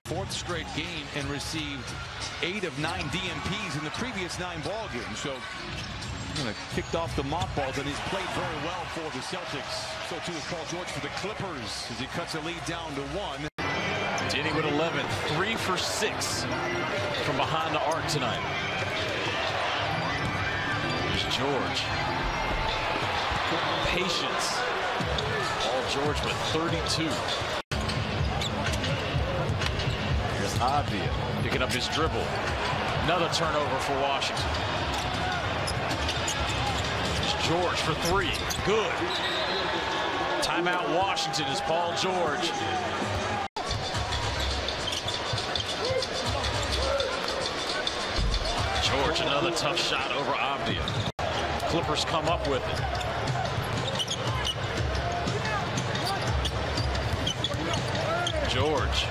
4th straight game and received 8 of 9 DMPs in the previous 9 ball games. So kicked off the mothballs, and he's played very well for the Celtics. So too is Paul George for the Clippers as he cuts a lead down to 1. Denny with 11, 3 for 6 from behind the arc tonight. Here's George. Patience. Paul George with 32. Here's Avdija picking up his dribble. Another turnover for Washington. Here's George for 3. Good. Timeout Washington is Paul George. George, another tough shot over Avdija. Clippers come up with it. George.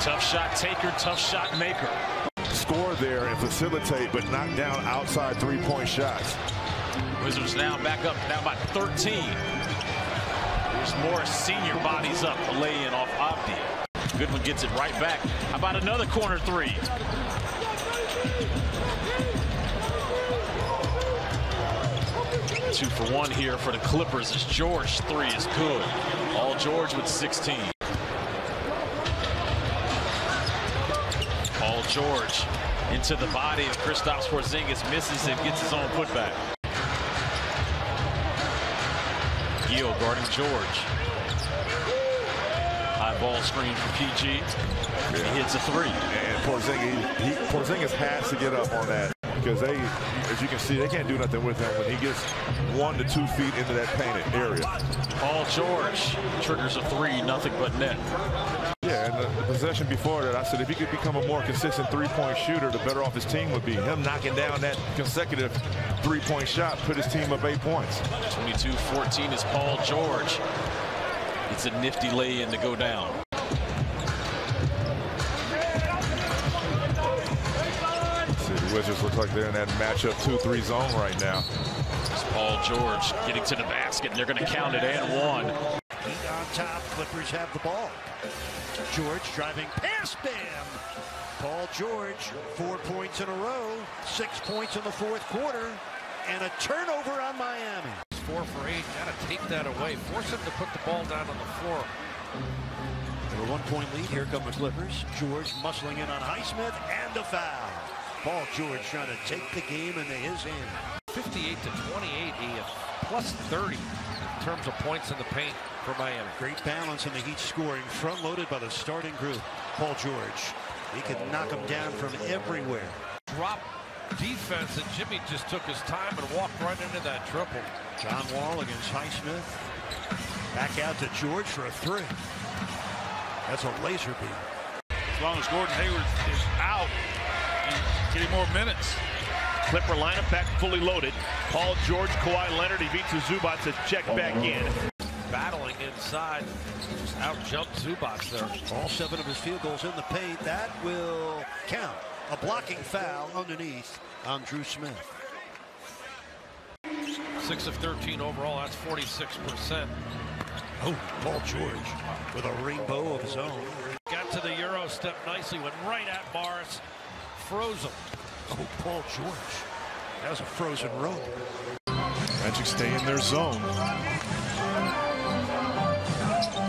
Tough shot taker, tough shot maker. Score there and facilitate, but knock down outside three-point shots. Wizards now back up, now by 13. Here's Morris Senior bodies up, a lay-in off Avdija. Goodwin gets it right back. How about another corner 3? Two for 1 here for the Clippers as George 3 is good. All George with 16. Paul George into the body of Kristaps Porzingis, misses and gets his own putback. Gil guarding George. High ball screen for PG. He hits a 3. And Porzingis has to get up on that, because they, as you can see, they can't do nothing with him when he gets 1 to 2 feet into that painted area. Paul George triggers a 3, nothing but net. Yeah, and the possession before that, I said if he could become a more consistent three-point shooter, the better off his team would be. Him knocking down that consecutive three-point shot put his team up 8 points. 22-14 is Paul George. It's a nifty lay-in to go down. See, the Wizards look like they're in that matchup 2-3 zone right now. It's Paul George getting to the basket, and they're going to count it and 1. top. Clippers have the ball. George driving past Bam. Paul George, 4 points in a row, 6 points in the fourth quarter, and a turnover on Miami. 4 for 8. Got to take that away. Force him to put the ball down on the floor. With a 1-point lead, here come the Clippers. George muscling in on Highsmith, and a foul. Paul George trying to take the game into his hand. 58 to 28, a plus 30 in terms of points in the paint for Miami. Great balance in the Heat scoring, front-loaded by the starting group. Paul George, he could knock him down from everywhere. Drop defense, and Jimmy just took his time and walked right into that triple. John Wall against Highsmith. Back out to George for a 3. That's a laser beam. As long as Gordon Hayward is out and getting more minutes. Clipper lineup back fully loaded. Paul George, Kawhi Leonard, Ivica Zubac to check back in. Battling inside, just out-jumped Zubac there. All 7 of his field goals in the paint. That will count. A blocking foul underneath on Drew Smith. 6 of 13 overall, that's 46%. Oh, Paul George with a rainbow of his own. Got to the Euro step nicely, went right at Morris, froze him. Oh, Paul George. That was a frozen rope. Magic stay in their zone.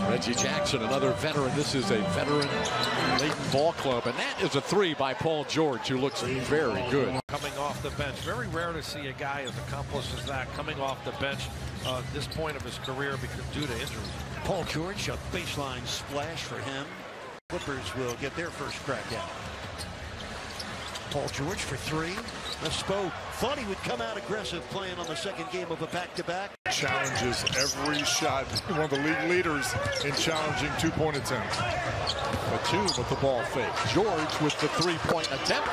Reggie Jackson, another veteran. This is a veteran-laden ball club, and that is a 3 by Paul George, who looks very good. Coming off the bench. Very rare to see a guy as accomplished as that coming off the bench at this point of his career because due to injury. Paul George, a baseline splash for him. Clippers will get their first crack at. Paul George for 3. Spo thought he would come out aggressive playing on the second game of a back-to-back. Challenges every shot. One of the league leaders in challenging 2-point attempts. Batum with the ball fake. George with the 3-point attempt.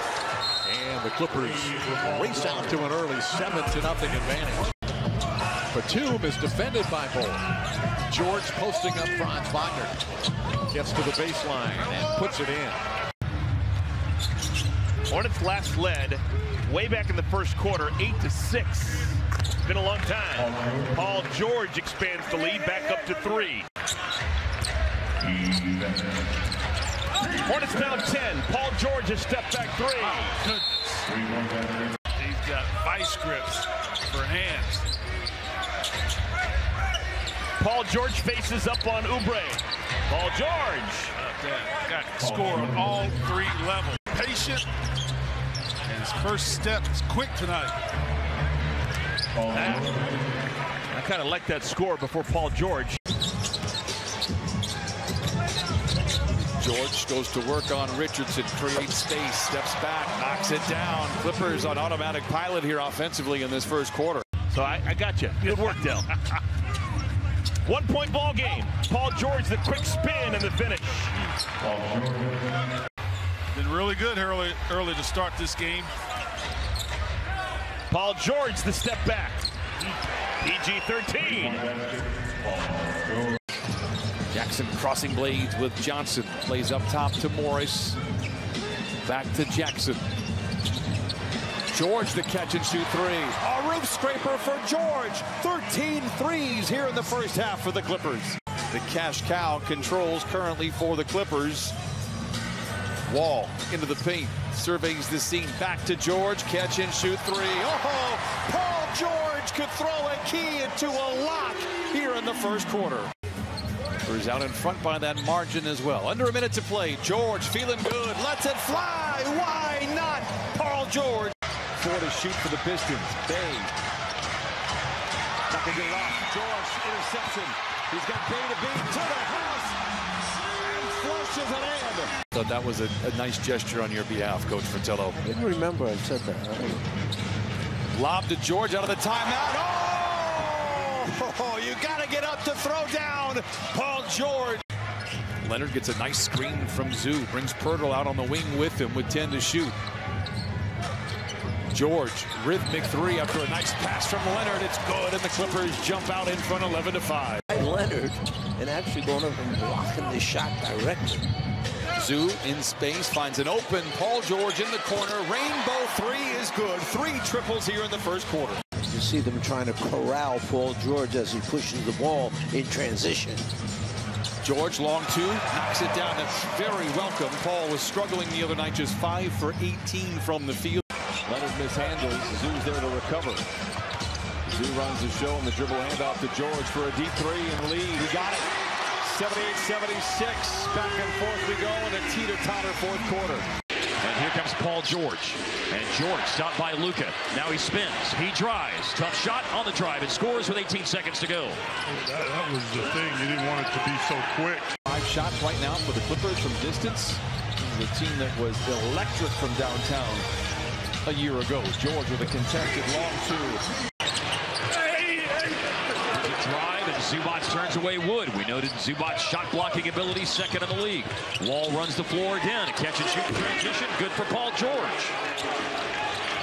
And the Clippers race out to an early 7-0 advantage. Batum is defended by Bol. George posting up Franz Wagner. Gets to the baseline and puts it in. Hornets last led way back in the first quarter, 8-6. It's been a long time. Paul George expands the lead back up to 3. Hornets down 10. Paul George has stepped back 3. Oh, goodness. He's got vice grips for hands. Paul George faces up on Oubre. Paul George. Got to score on all 3 levels. Patient. And his first step is quick tonight. I kind of like that score before Paul George. George goes to work on Richardson, creates space, steps back, knocks it down. Clippers on automatic pilot here offensively in this first quarter. So I got you. Good work, Dell. 1-point ball game. Paul George, the quick spin and the finish. Been really good early to start this game. Paul George, the step back. PG-13. Jackson crossing blades with Johnson. Plays up top to Morris. Back to Jackson. George, the catch and shoot 3. A roof scraper for George. 13 threes here in the first half for the Clippers. The cash cow controls currently for the Clippers. Wall into the paint. Surveys the scene. Back to George. Catch and shoot 3. Oh, Paul George could throw a key into a lock here in the first quarter. Clippers out in front by that margin as well. Under a minute to play. George feeling good. Lets it fly. Why not? Paul George. 4 to shoot for the Pistons. Bay. Knocking it off. George interception. He's got Bay to beat to the house. And flushes it in. So that was a nice gesture on your behalf, Coach Fratello. I didn't remember I said that. Lob to George out of the timeout. Oh, you got to get up to throw down. Paul George. Leonard gets a nice screen from Zoo. Brings Pirtle out on the wing with him with 10 to shoot. George, rhythmic 3 after a nice pass from Leonard. It's good, and the Clippers jump out in front 11-5. Leonard, and actually going up and blocking the shot directly. Zoo in space, finds an open Paul George in the corner. Rainbow 3 is good. 3 triples here in the first quarter. You see them trying to corral Paul George as he pushes the ball in transition. George, long two, knocks it down. That's very welcome. Paul was struggling the other night, just 5 for 18 from the field. Leonard mishandles. Zoo's there to recover. Zoo runs the show and the dribble handoff to George for a deep three and lead. He got it. 78-76. Back and forth we go in a teeter-totter fourth quarter. And here comes Paul George. And George stopped by Luka. Now he spins. He drives. Tough shot on the drive. And scores with 18 seconds to go. That was the thing. You didn't want it to be so quick. 5 shots right now for the Clippers from distance. This is a team that was electric from downtown a year ago. George with a contested long two. Drive, and Zubac turns away Wood. We noted Zubac's shot blocking ability second in the league. Wall runs the floor again. A catch and shoot transition. Good for Paul George.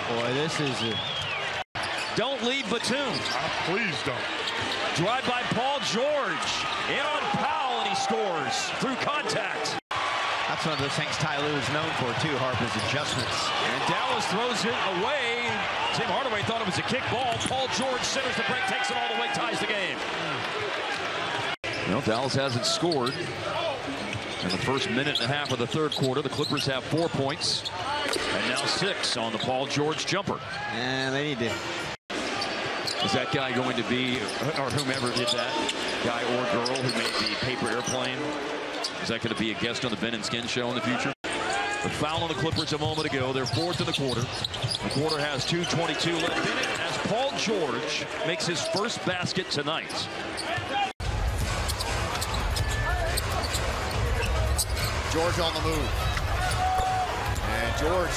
Boy, this is a... Don't leave Batum. Please don't. Drive by Paul George. In on Powell, and he scores through contact. That's one of those things Ty Lue is known for, too, Harper's adjustments. And Dallas throws it away. Tim Hardaway thought it was a kick ball. Paul George centers the break, takes it all the way, ties the game. Well, Dallas hasn't scored in the first minute and a half of the third quarter. The Clippers have 4 points, and now 6 on the Paul George jumper. And they need to... Is that guy going to be, or whomever did that, guy or girl who made the paper airplane, is that going to be a guest on the Ben and Skin show in the future? The foul on the Clippers a moment ago. They're fourth in the quarter. The quarter has 2:22 left in it as Paul George makes his first basket tonight. George on the move. And George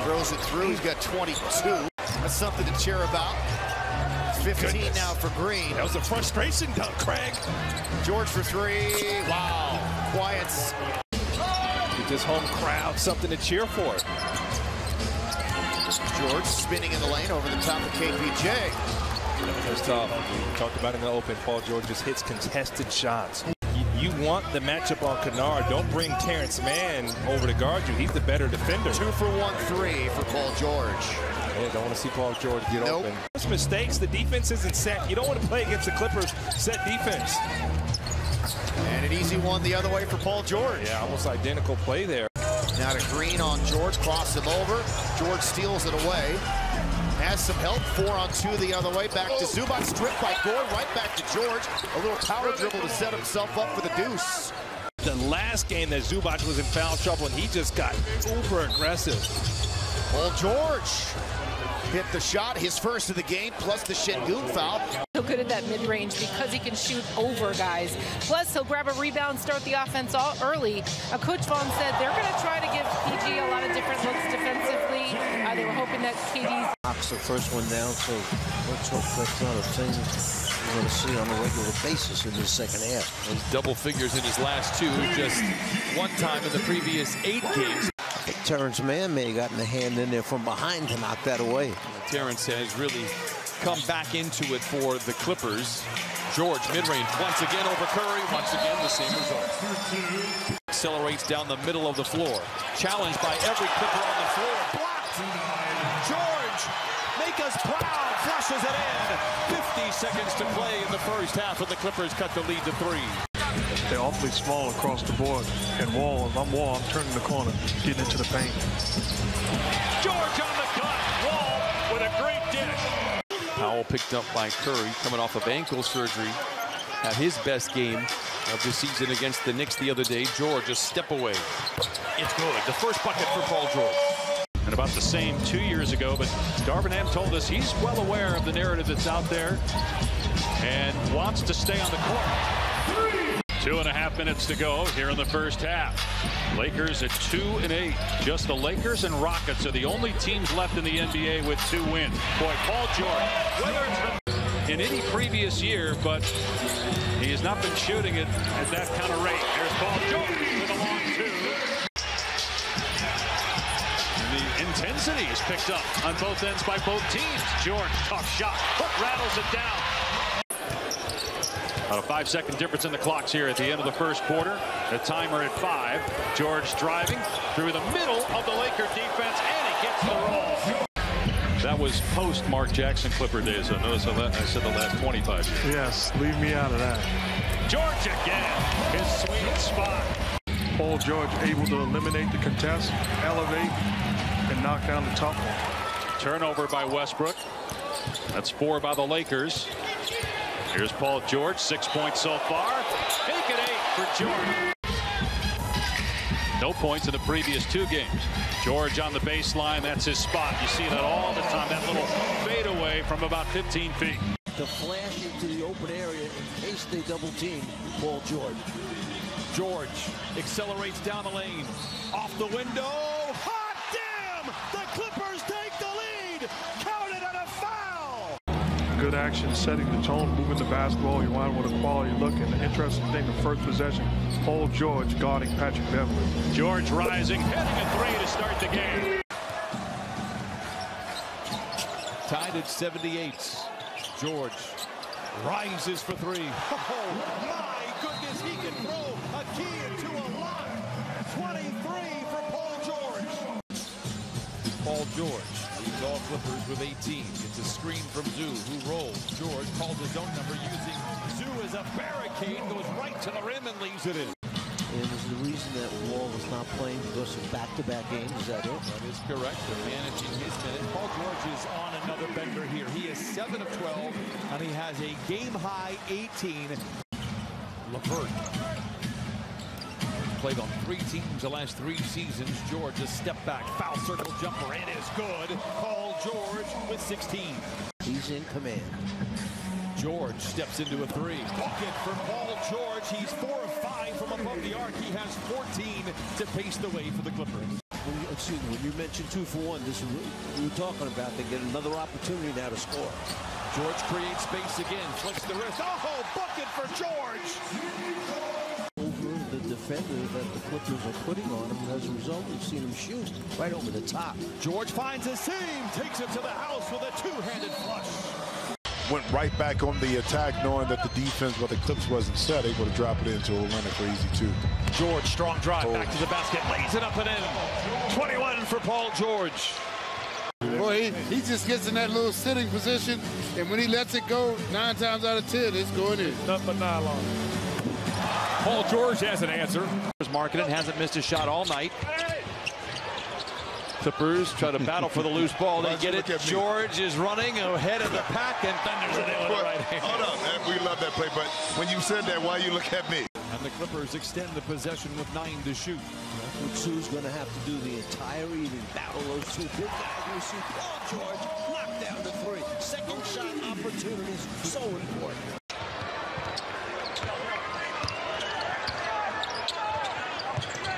throws it through. He's got 22. That's something to cheer about. 15 now for Green. That was a frustration dunk, Craig. George for 3. Wow. Quiet. Get this home crowd something to cheer for. George spinning in the lane over the top of KPJ. That's tough. We talked about in the open, Paul George just hits contested shots. You want the matchup on Kennard. Don't bring Terrence Mann over to guard you. He's the better defender. 2 for 1 3 for Paul George. Yeah, don't want to see Paul George get open. There's mistakes. The defense isn't set. You don't want to play against the Clippers set defense. And an easy one the other way for Paul George. Yeah, almost identical play there. Now to Green on George, cross him over. George steals it away. Has some help, 4 on 2 the other way. Back to Zubac, stripped by Gore, right back to George. A little power dribble to set himself up for the deuce. The last game that Zubac was in foul trouble, and he just got uber aggressive. Paul George hit the shot, his first of the game, plus the Şengün foul. So good at that mid-range because he can shoot over guys. Plus, he'll grab a rebound, start the offense all early. Coach Vaughn said they're going to try to give PG a lot of different looks defensively. They were hoping that KD's... Knocks the first one down, so let's hope that's not a thing we're going to see on a regular basis in the second half. And double figures in his last 2, just one time in the previous 8 games. Terrence Mann may have gotten a hand in there from behind to knock that away. Terrence has really come back into it for the Clippers. George, mid-range, once again over Curry. Once again, the same result. Accelerates down the middle of the floor. Challenged by every Clipper on the floor. Blocked! George, make us proud. Flushes it in. 50 seconds to play in the first half, and the Clippers cut the lead to 3. They're awfully small across the board. And Wall, if I'm Wall, I'm turning the corner, getting into the paint. George on the cut. Wall with a great dish. Powell picked up by Curry, coming off of ankle surgery. Had his best game of the season against the Knicks the other day. George, a step away. It's good. The first bucket for Paul George. And about the same 2 years ago, but Darvin Ham told us he's well aware of the narrative that's out there and wants to stay on the court. 2.5 minutes to go here in the first half. Lakers at 2-8. Just the Lakers and Rockets are the only teams left in the NBA with 2 wins. Boy, Paul George, whether it's been in any previous year, but he has not been shooting it at that kind of rate. Here's Paul George with a long 2. The intensity is picked up on both ends by both teams. George, tough shot. Hook rattles it down. About a 5-second difference in the clocks here at the end of the first quarter. The timer at 5. George driving through the middle of the Laker defense, and he gets the roll. That was post Mark Jackson Clipper days. I noticed I said the last 25 years. Yes, leave me out of that. George again, his sweet spot. Paul George able to eliminate the contest, elevate, and knock down the tough one. Turnover by Westbrook. That's 4 by the Lakers. Here's Paul George, 6 points so far. Make it 8 for George. No points in the previous 2 games. George on the baseline, that's his spot. You see that all the time, that little fadeaway from about 15 feet. To flash into the open area in case they double team Paul George. George accelerates down the lane. Off the window. Hot damn! The Clippers take the lead. Counted on a foul. Good action, setting the tone, moving the basketball. You want with a quality look. And the interesting thing, the first possession, Paul George guarding Patrick Beverley. George rising, hitting a 3 to start the game. Tied at 78. George rises for 3. Oh my goodness, he can throw a key into a lock. 23 for Paul George. Paul George leads all Clippers with 18. It's a screen from Zoo, who rolls. George calls his own number using Zoo as a barricade, goes right to the rim and leaves it in. And is the reason that Wall is not playing because of back-to-back games? Is that it? That is correct. They're managing his minutes. Paul George is on another bender here. He is 7 of 12, and he has a game-high 18. LeVert played on 3 teams the last 3 seasons. George, a step-back foul circle jumper. It is good. Paul George with 16. He's in command. George steps into a 3. Bucket for Paul George. He's 4 of 5 from above the arc. He has 14 to pace the way for the Clippers. When you mentioned 2 for 1, this is what we were talking about. They get another opportunity now to score. George creates space again, flicks the wrist. Oh, bucket for George! Over the defender that the Clippers are putting on him, and as a result, we've seen him shoot right over the top. George finds a seam, takes it to the house with a 2-handed flush. Went right back on the attack, knowing that the defense, but the Clips wasn't set, able to drop it into Olenek for easy 2. George, strong drive, back to the basket, lays it up and in. 21 for Paul George. Boy, he just gets in that little sitting position, and when he lets it go, 9 times out of 10, it's going in. Nothing but nylon. Paul George has an answer. Marketing hasn't missed a shot all night. Clippers try to battle for the loose ball. They get it. George is running ahead of the pack, and Thunder's in there with the right hand. Hold up, man. We love that play, but when you said that, why you look at me? And the Clippers extend the possession with 9 to shoot. Sue's going to have to do the entire evening, battle those 2 big guys. We see Paul George knock down the 3. Second shot opportunities, so important.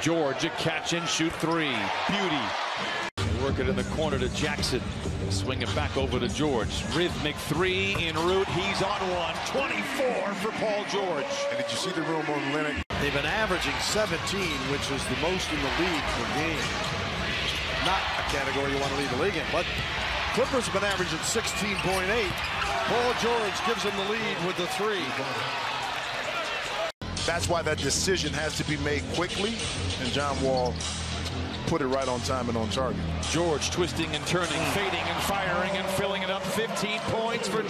George, a catch and shoot 3. Beauty. They work it in the corner to Jackson. Swing it back over to George. Rhythmic 3 en route. He's on one. 24 for Paul George. And did you see the room on Lennox? They've been averaging 17, which is the most in the league per game. Not a category you want to lead the league in, but Clippers have been averaging 16.8. Paul George gives them the lead with the 3. That's why that decision has to be made quickly, and John Wall put it right on time and on target. George twisting and turning, fading and firing and filling it up. 15 points for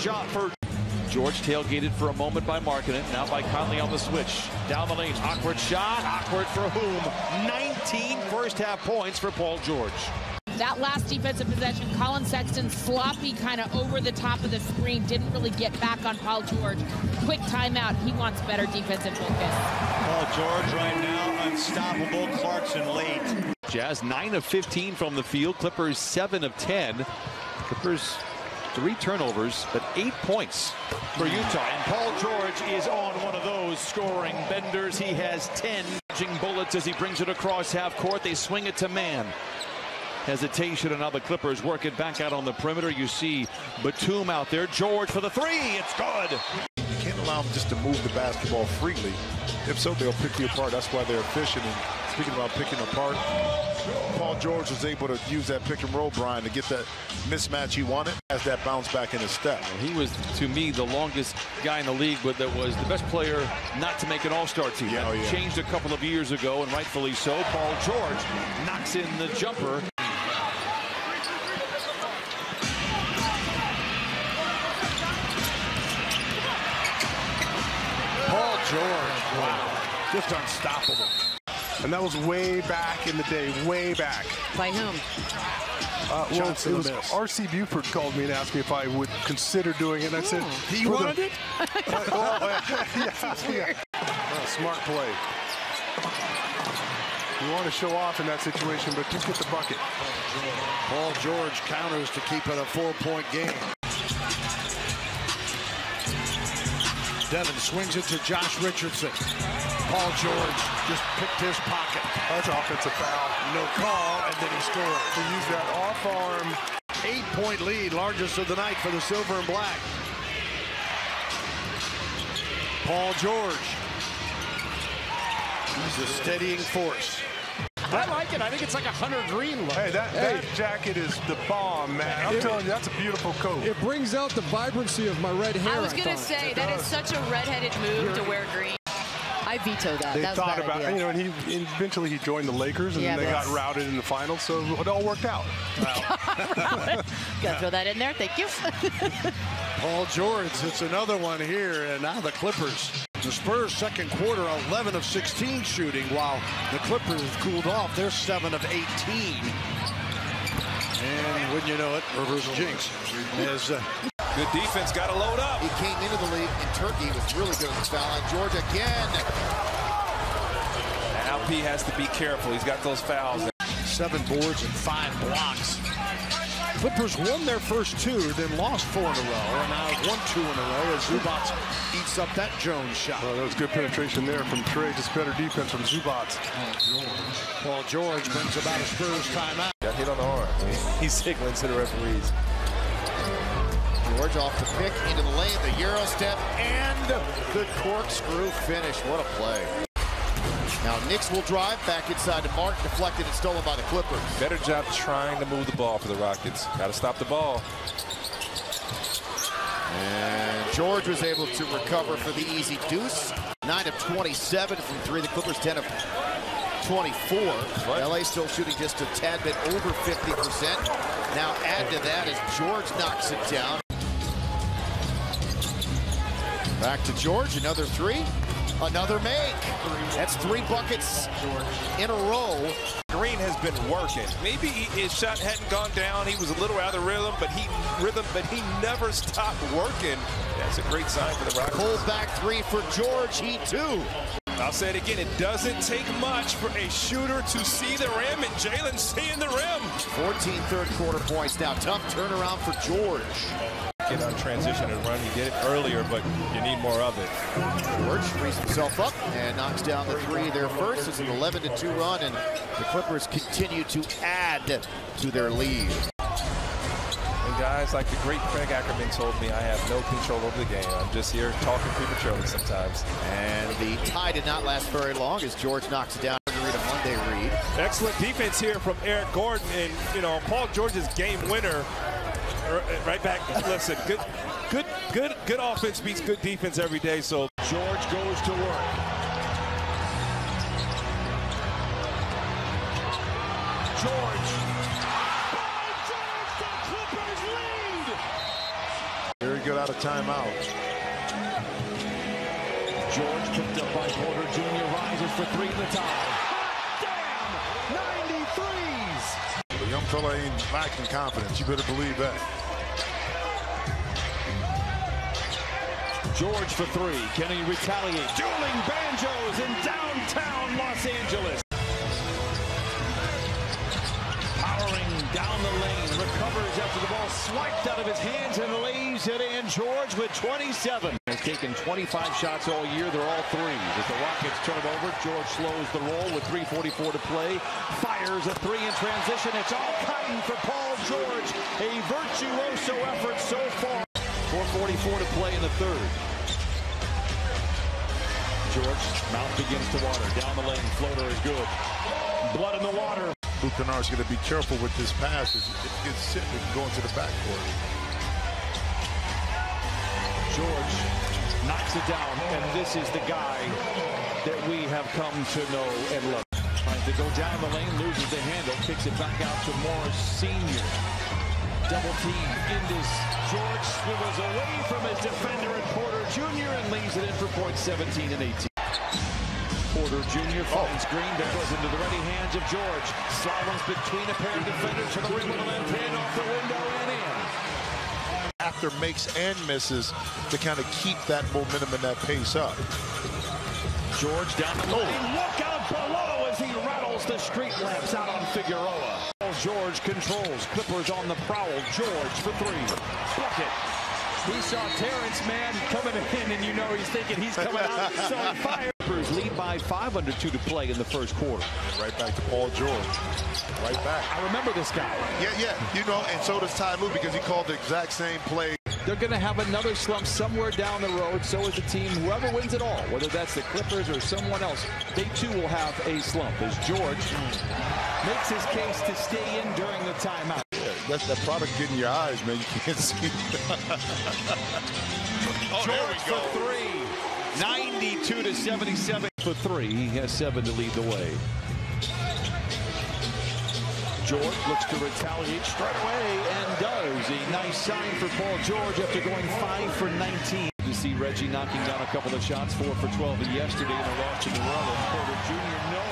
George tailgated for a moment by Markkanen. Now by Conley on the switch. Down the lane, awkward shot. Awkward for whom? 19 first-half points for Paul George. That last defensive possession, Colin Sexton sloppy kind of over the top of the screen, didn't really get back on Paul George. Quick timeout. He wants better defensive focus. Paul George right now unstoppable. Clarkson late. Jazz 9 of 15 from the field. Clippers 7 of 10. Clippers 3 turnovers, but 8 points for Utah. And Paul George is on one of those scoring benders. He has 10 bullets as he brings it across half court. They swing it to man. Hesitation, and now the Clippers work it back out on the perimeter. You see Batum out there. George for the 3. It's good. You can't allow them just to move the basketball freely. If so, they'll pick you apart. That's why they're efficient. And speaking about picking apart, Paul George was able to use that pick and roll, Brian, to get that mismatch he wanted as that bounce back in his step. He was, to me, the longest guy in the league, but that was the best player not to make an all-star team. That changed a couple of years ago, and rightfully so. Paul George knocks in the jumper. George. Wow. Just unstoppable. And that was way back in the day, way back. By whom? Well, it was R.C. Buford called me and asked me if I would consider doing it. And I said, he wanted it? Yeah. Smart play. You want to show off in that situation, but just get the bucket. Paul George counters to keep it a 4-point game. Devin swings it to Josh Richardson. Paul George just picked his pocket. That's an offensive foul. No call, and then he scores. To use that off-arm. 8-point lead, largest of the night for the Silver and Black. Paul George. He's a steadying force. I like it. I think it's like a Hunter Green look. Hey, that jacket is the bomb, man. I'm telling you, that's a beautiful coat. It brings out the vibrancy of my red hair. I was going to say, that is such a redheaded move to wear green. I veto that. They That's thought a bad about, idea. you know, and eventually he joined the Lakers, and they got routed in the finals, so it all worked out. Got to throw that in there. Thank you. Paul George, it's another one here, and now the Clippers. The Spurs second quarter, 11 of 16 shooting, while the Clippers have cooled off. They're 7 of 18. And wouldn't you know it, reverse jinx. As, good defense, got to load up. He came into the league in Turkey. He was really good at the foul line. George again. Now P has to be careful. He's got those fouls. 7 boards and 5 blocks. Clippers won their first 2, then lost 4 in a row, and now won 2 in a row as Zubac eats up that Jones shot. Well, that was good penetration there from Trey. Just better defense from Zubac. Paul George brings about a Spurs timeout. Got hit on the arm. He's signaling to the referees. George off the pick into the lane, the Euro step, and the corkscrew finish. What a play. Now Knicks will drive back inside to Mark, deflected and stolen by the Clippers. Better job trying to move the ball for the Rockets. Got to stop the ball. And George was able to recover for the easy deuce. 9 of 27 from 3. The Clippers 10 of 24. LA still shooting just a tad bit over 50%. Now add to that as George knocks it down. Back to George, another 3. Another make. That's 3 buckets in a row. Green has been working. Maybe his shot hadn't gone down. He was a little out of rhythm, but he never stopped working. That's a great sign for the Rockets. Pulled back 3 for George. He too. I'll say it again. It doesn't take much for a shooter to see the rim, and Jalen's seeing the rim. 14 third quarter points now. Tough turnaround for George. Get on transition and run. You did it earlier, but you need more of it. George frees himself up and knocks down the 3 there first. It's an 11-2 run, and the Clippers continue to add to their lead. And guys, like the great Craig Ackerman told me, I have no control over the game. I'm just here talking prematurely sometimes. And the tie did not last very long as George knocks it down to read a Monday read. Excellent defense here from Eric Gordon, and you know, Paul George's game winner. Right back. Listen, good offense beats good defense every day. So George goes to work. George. The Clippers lead. Very good out of timeout. George picked up by Porter Jr. rises for 3 in the tie. Hot damn! 93s. The young fella ain't lacking confidence. You better believe that. George for 3. Can he retaliate? Dueling banjos in downtown Los Angeles. Powering down the lane, recovers after the ball swiped out of his hands and lays it in. George with 27. Has taken 25 shots all year. They're all 3s. As the Rockets turn it over, George slows the roll with 3:44 to play. Fires a 3 in transition. It's all cotton for Paul George. A virtuoso effort so far. 4:44 to play in the 3rd. George, mouth begins to water. Down the lane, floater is good. Blood in the water. Luke Kennard's going to be careful with this pass. If it gets sit, it can go into the backcourt. George knocks it down, and this is the guy that we have come to know and love. Trying to go down the lane, loses the handle, kicks it back out to Morris Sr. double team. Indus. George swivels away from his defender and Porter Jr. and leaves it in for points 17 and 18. Porter Jr. finds Green, that goes into the ready hands of George. Slaloms between a pair of defenders to the rim with a left hand off the window and in. After makes and misses to kind of keep that momentum and that pace up. George down the lane. Look out below as he rattles the street lamps out on Figueroa. George controls. Clippers on the prowl. George for three. Bucket. He saw Terrence Mann coming in, and you know he's thinking he's coming out so on fire. Clippers lead by 5 under 2 to play in the first quarter. And right back to Paul George. Right back. I remember this guy. Yeah. You know, and so does Ty Lue because he called the exact same play. They're going to have another slump somewhere down the road. So is the team. Whoever wins it all, whether that's the Clippers or someone else, they too will have a slump as George makes his case to stay in during the timeout. That's that product getting your eyes, man. You can't see. George for three. 92 to 77 for three. He has 7 to lead the way. George looks to retaliate straight away and does. A nice sign for Paul George after going 5 for 19. To see Reggie knocking down a couple of shots, 4 for 12 yesterday in a loss to New Orleans. Porter Jr. no.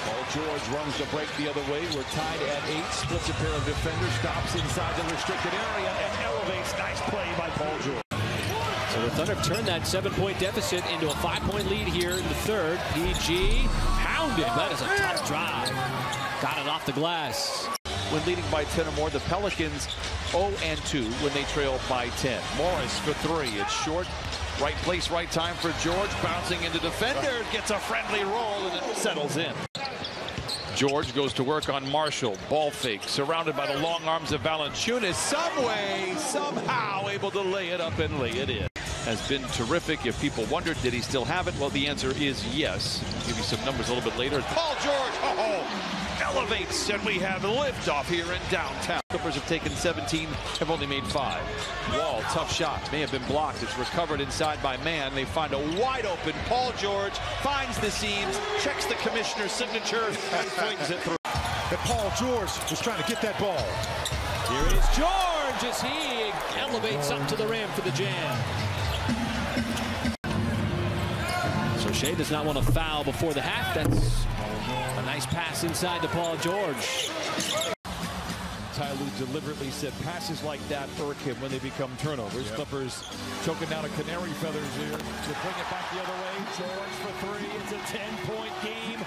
Paul George runs the break the other way. We're tied at 8. Splits a pair of defenders. Stops inside the restricted area and elevates. Nice play by Paul George. So the Thunder have turned that 7-point deficit into a 5-point lead here in the third. PG pounded. That is a tough drive. Got it off the glass. When leading by 10 or more, the Pelicans 0-2 when they trail by 10. Morris for three. It's short. Right place, right time for George. Bouncing into defender. Gets a friendly roll and it settles in. George goes to work on Marshall. Ball fake. Surrounded by the long arms of Valanciunas. Some way, somehow able to lay it up and lay it in. Has been terrific. If people wondered, did he still have it? Well, the answer is yes. I'll give you some numbers a little bit later. Paul George elevates, and we have liftoff here in downtown. Clippers have taken 17, have only made 5. Wall, tough shot, may have been blocked. It's recovered inside by Mann. They find a wide open Paul George, finds the seams, checks the commissioner's signature, and flings it through. And Paul George was trying to get that ball. Here is George as he elevates up to the rim for the jam. So Shea does not want to foul before the half. That's a nice pass inside to Paul George. Ty Lue deliberately said passes like that irk him when they become turnovers. Yep. Clippers choking down a canary feathers here to bring it back the other way. George for three. It's a 10-point game.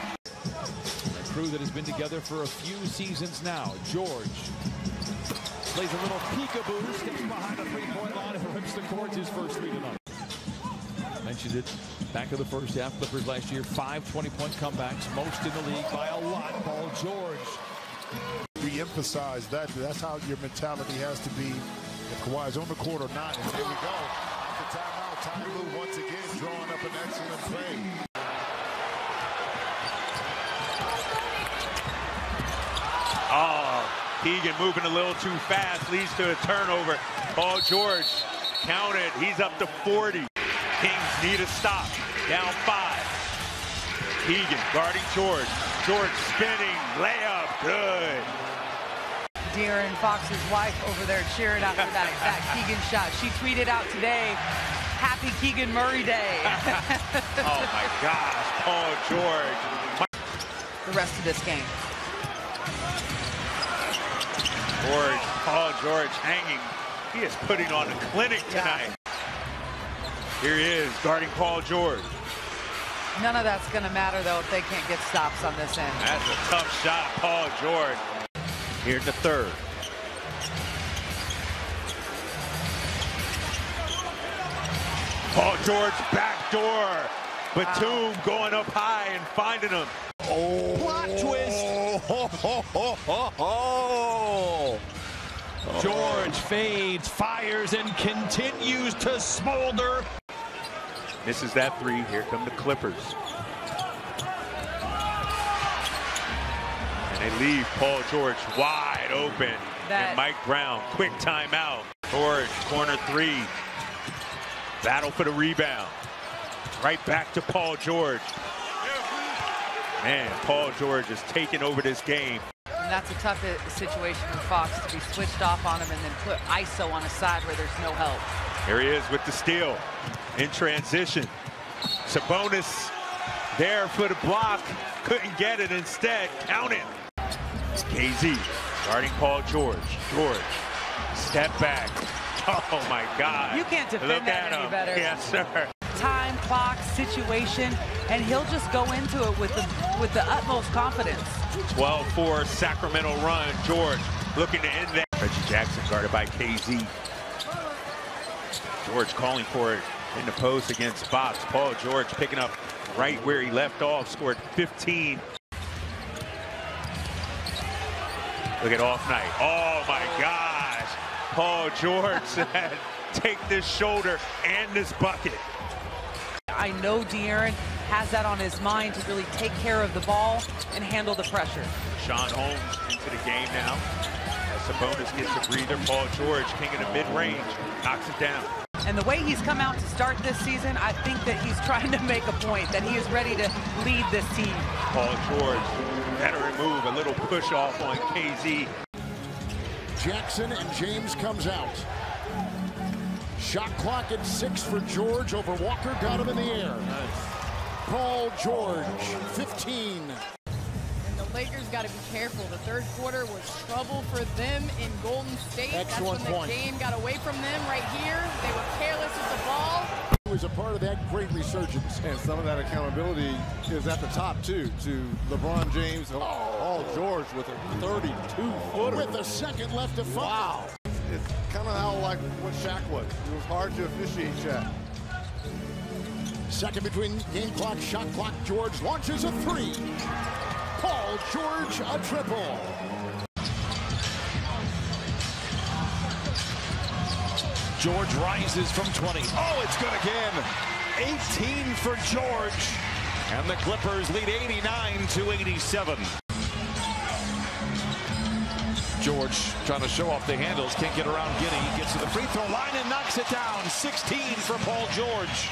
A crew that has been together for a few seasons now. George plays a little peekaboo, steps behind the three-point line and rips the court. His first three tonight. Mentioned it back of the first half. Clippers last year, 5 20-point comebacks, most in the league by a lot. Paul George. Re-emphasize that. That's how your mentality has to be. If Kawhi's on the court or not. And here we go. The timeout. Ty Lue once again drawing up an excellent play. Keegan moving a little too fast, leads to a turnover. Paul George counted. He's up to 40. Kings need a stop. Down 5. Keegan guarding George. George spinning. Layup. Good. De'Aaron Fox's wife over there cheering after that exact Keegan shot. She tweeted out today, "Happy Keegan Murray Day." Oh my gosh, Paul George. The rest of this game. Paul George hanging. He is putting on a clinic tonight. Here he is guarding Paul George. None of that's going to matter, though, if they can't get stops on this end. That's a tough shot, Paul George. Here in the third. Paul George backdoor. Batum going up high and finding him. Oh, plot twist. George fades, fires, and continues to smolder. Misses that three. Here come the Clippers. And they leave Paul George wide open. And Mike Brown, quick timeout. George, corner three. Battle for the rebound. Right back to Paul George. Man, Paul George is taking over this game. And that's a tough situation for Fox to be switched off on him and then put ISO on a side where there's no help. Here he is with the steal in transition. Sabonis there for the block. Couldn't get it instead. Count it. KZ guarding Paul George. George, step back. Oh, my God. You can't defend that any better. Yes, sir. Time, clock, situation, and he'll just go into it with the utmost confidence. 12-4 Sacramento run. George looking to end that. Reggie Jackson guarded by KZ. George calling for it in the post against Fox. Paul George picking up right where he left off, scored 15. Look at off night. Oh my gosh. Paul George said, take this shoulder and this bucket. I know De'Aaron has that on his mind to really take care of the ball and handle the pressure. Sean Holmes into the game now. As Sabonis gets a breather, Paul George, king of the mid-range, knocks it down. And the way he's come out to start this season, I think that he's trying to make a point, that he is ready to lead this team. Paul George, veteran move, a little push off on KZ. Jackson and James comes out. Shot clock at 6 for George over Walker, got him in the air. Nice. Paul George, 15. And the Lakers got to be careful. The third quarter was trouble for them in Golden State. Excellent That's when point. the game got away from them right here. They were careless with the ball. He was a part of that great resurgence. And some of that accountability is at the top, too, to LeBron James. Paul George with a 32-footer. With a second left to fall. Wow. It's kind of how like what Shaq was. It was hard to officiate Shaq. Second between game clock, shot clock. George launches a 3. Paul George a triple. George rises from 20. Oh, it's good again. 18 for George. And the Clippers lead 89-87. George trying to show off the handles. Can't get around Giddey. Gets to the free throw line and knocks it down. 16 for Paul George.